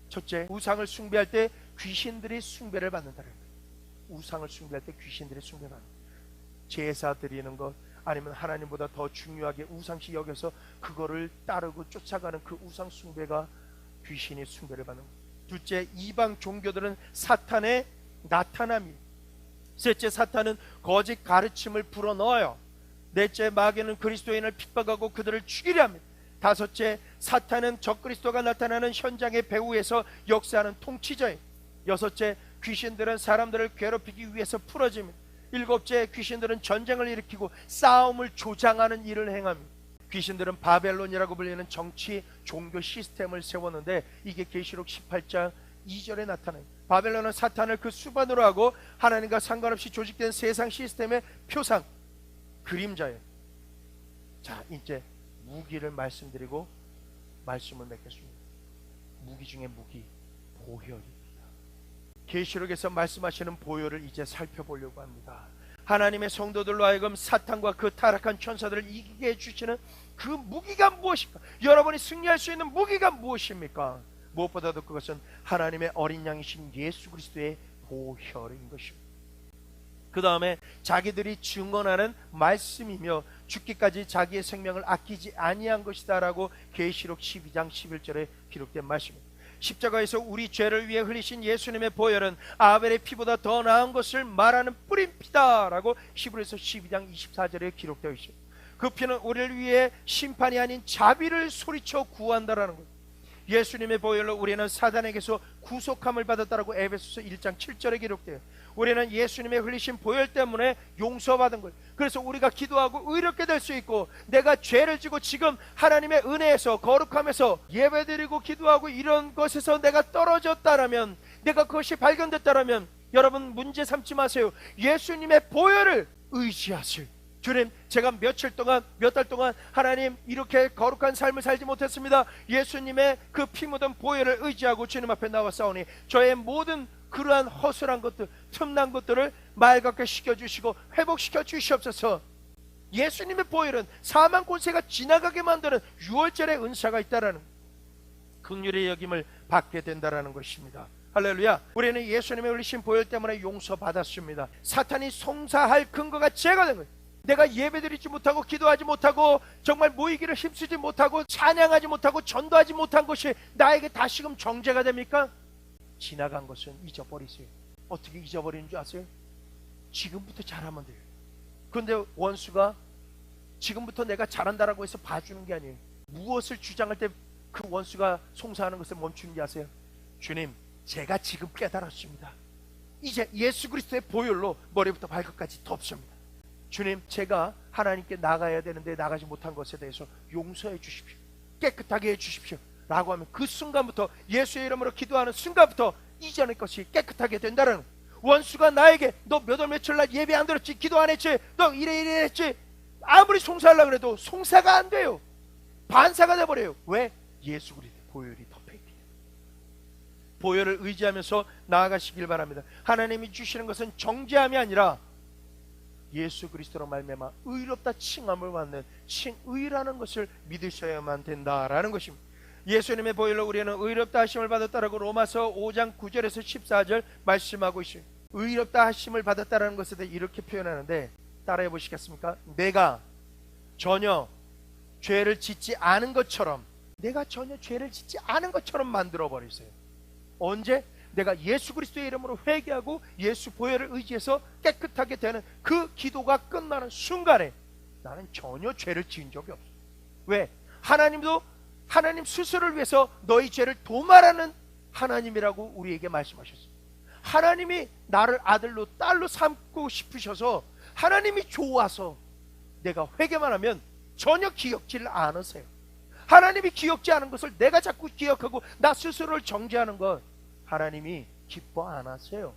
첫째, 우상을 숭배할 때 귀신들이 숭배를 받는다는 거예요. 우상을 숭배할 때 귀신들이 숭배받는 거예요. 제사 드리는 것, 아니면 하나님보다 더 중요하게 우상시 여겨서 그거를 따르고 쫓아가는 그 우상 숭배가 귀신이 숭배를 받는 거예요. 둘째, 이방 종교들은 사탄의 나타남이에요. 셋째, 사탄은 거짓 가르침을 불어넣어요. 넷째, 마귀는 그리스도인을 핍박하고 그들을 죽이려 합니다. 다섯째, 사탄은 적그리스도가 나타나는 현장의 배후에서 역사하는 통치자예요. 여섯째, 귀신들은 사람들을 괴롭히기 위해서 풀어집니다. 일곱째, 귀신들은 전쟁을 일으키고 싸움을 조장하는 일을 행합니다. 귀신들은 바벨론이라고 불리는 정치, 종교 시스템을 세웠는데 이게 계시록 18장 2절에 나타나요. 바벨론은 사탄을 그 수반으로 하고 하나님과 상관없이 조직된 세상 시스템의 표상, 그림자예요. 자, 이제 무기를 말씀드리고 말씀을 맺겠습니다. 무기 중에 무기, 보혈입니다. 계시록에서 말씀하시는 보혈을 이제 살펴보려고 합니다. 하나님의 성도들로 하여금 사탄과 그 타락한 천사들을 이기게 해주시는 그 무기가 무엇입니까? 여러분이 승리할 수 있는 무기가 무엇입니까? 무엇보다도 그것은 하나님의 어린 양이신 예수 그리스도의 보혈인 것입니다. 그 다음에 자기들이 증언하는 말씀이며 죽기까지 자기의 생명을 아끼지 아니한 것이다 라고 계시록 12장 11절에 기록된 말씀입니다. 십자가에서 우리 죄를 위해 흘리신 예수님의 보혈은 아벨의 피보다 더 나은 것을 말하는 뿌린 피다라고 히브리서 12장 24절에 기록되어 있어요. 그 피는 우리를 위해 심판이 아닌 자비를 소리쳐 구한다라는 거예요. 예수님의 보혈로 우리는 사단에게서 구속함을 받았다라고 에베소서 1장 7절에 기록돼요. 우리는 예수님의 흘리신 보혈 때문에 용서받은 거예요. 그래서 우리가 기도하고 의롭게 될 수 있고, 내가 죄를 지고 지금 하나님의 은혜에서 거룩함에서 예배드리고 기도하고 이런 것에서 내가 떨어졌다라면, 내가 그것이 발견됐다라면 여러분 문제 삼지 마세요. 예수님의 보혈을 의지하세요. 주님, 제가 며칠 동안, 몇 달 동안 하나님 이렇게 거룩한 삶을 살지 못했습니다. 예수님의 그 피 묻은 보혈을 의지하고 주님 앞에 나와 싸우니 저의 모든 그러한 허술한 것들, 틈난 것들을 맑게 시켜주시고 회복시켜 주시옵소서. 예수님의 보혈은 사망 권세가 지나가게 만드는 유월절의 은사가 있다라는, 긍휼의 여김을 받게 된다라는 것입니다. 할렐루야. 우리는 예수님의 흘리신 보혈 때문에 용서받았습니다. 사탄이 송사할 근거가 제거된 거예요. 내가 예배드리지 못하고 기도하지 못하고 정말 모이기를 힘쓰지 못하고 찬양하지 못하고 전도하지 못한 것이 나에게 다시금 정죄가 됩니까? 지나간 것은 잊어버리세요. 어떻게 잊어버리는 줄 아세요? 지금부터 잘하면 돼요. 그런데 원수가 지금부터 내가 잘한다라고 해서 봐주는 게 아니에요. 무엇을 주장할 때 그 원수가 송사하는 것을 멈추는 게 아세요? 주님, 제가 지금 깨달았습니다. 이제 예수 그리스도의 보혈로 머리부터 발끝까지 덮습니다. 주님, 제가 하나님께 나가야 되는데 나가지 못한 것에 대해서 용서해 주십시오. 깨끗하게 해 주십시오. 라고 하면 그 순간부터, 예수의 이름으로 기도하는 순간부터 이전의 것이 깨끗하게 된다는, 원수가 나에게 너 몇 월 며칠 날 예배 안 들었지, 기도 안 했지, 너 이래 했지, 아무리 송사하려고 해도 송사가 안 돼요. 반사가 돼버려요. 왜? 예수 그리스도의 보혈이 덮여있기 때문에. 보혈을 의지하면서 나아가시길 바랍니다. 하나님이 주시는 것은 정죄함이 아니라 예수 그리스도로 말미암아 의롭다 칭함을 받는 칭의라는 것을 믿으셔야만 된다라는 것입니다. 예수님의 보혈로 우리는 의롭다 하심을 받았다라고 로마서 5장 9절에서 14절 말씀하고 있어요. 의롭다 하심을 받았다라는 것에 대해 이렇게 표현하는데, 따라해 보시겠습니까? 내가 전혀 죄를 짓지 않은 것처럼, 내가 전혀 죄를 짓지 않은 것처럼 만들어 버리세요. 언제? 내가 예수 그리스도의 이름으로 회개하고 예수 보혈을 의지해서 깨끗하게 되는 그 기도가 끝나는 순간에 나는 전혀 죄를 지은 적이 없어요. 왜? 하나님도 하나님 스스로를 위해서 너희 죄를 도말하는 하나님이라고 우리에게 말씀하셨어요. 하나님이 나를 아들로 딸로 삼고 싶으셔서, 하나님이 좋아서 내가 회개만 하면 전혀 기억지를 않으세요. 하나님이 기억지 않은 것을 내가 자꾸 기억하고 나 스스로를 정죄하는 것, 하나님이 기뻐 안 하세요.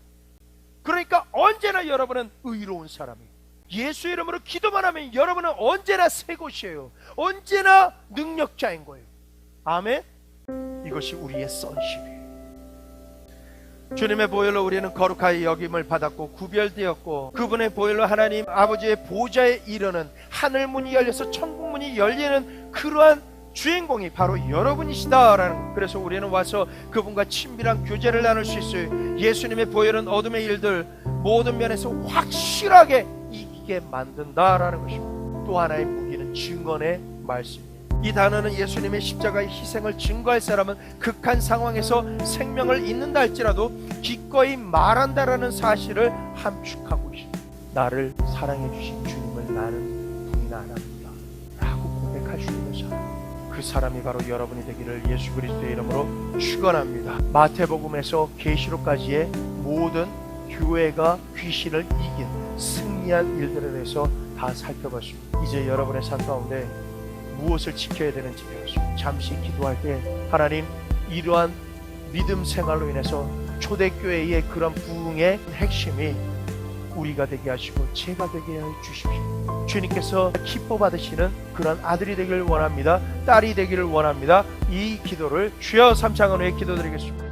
그러니까 언제나 여러분은 의로운 사람이에요. 예수 이름으로 기도만 하면 여러분은 언제나 새 것이에요. 언제나 능력자인 거예요. 아멘. 이것이 우리의 sonship이에요. 주님의 보혈로 우리는 거룩하게 여김을 받았고 구별되었고, 그분의 보혈로 하나님 아버지의 보좌에 이르는 하늘문이 열려서 천국문이 열리는 그러한 주인공이 바로 여러분이시다라는. 그래서 우리는 와서 그분과 친밀한 교제를 나눌 수 있어요. 예수님의 보혈은 어둠의 일들 모든 면에서 확실하게 이기게 만든다라는 것입니다. 또 하나의 무기는 증언의 말씀입니다. 이 단어는 예수님의 십자가의 희생을 증거할 사람은 극한 상황에서 생명을 잃는다 할지라도 기꺼이 말한다라는 사실을 함축하고 있습니다. 나를 사랑해 주신 주님을 나는 부인 안 합니다 라고 고백할 수 있는 사람, 그 사람이 바로 여러분이 되기를 예수 그리스도의 이름으로 축원합니다. 마태복음에서 계시록까지의 모든 교회가 귀신을 이긴 승리한 일들에 대해서 다 살펴봤습니다. 이제 여러분의 삶 가운데 무엇을 지켜야 되는지 배웠습니다. 잠시 기도할 때 하나님, 이러한 믿음 생활로 인해서 초대교회의 그런 부흥의 핵심이 우리가 되게 하시고 제가 되게 해 주십시오. 주님께서 기뻐 받으시는 그런 아들이 되기를 원합니다. 딸이 되기를 원합니다. 이 기도를 주여 3창은 후에 기도드리겠습니다.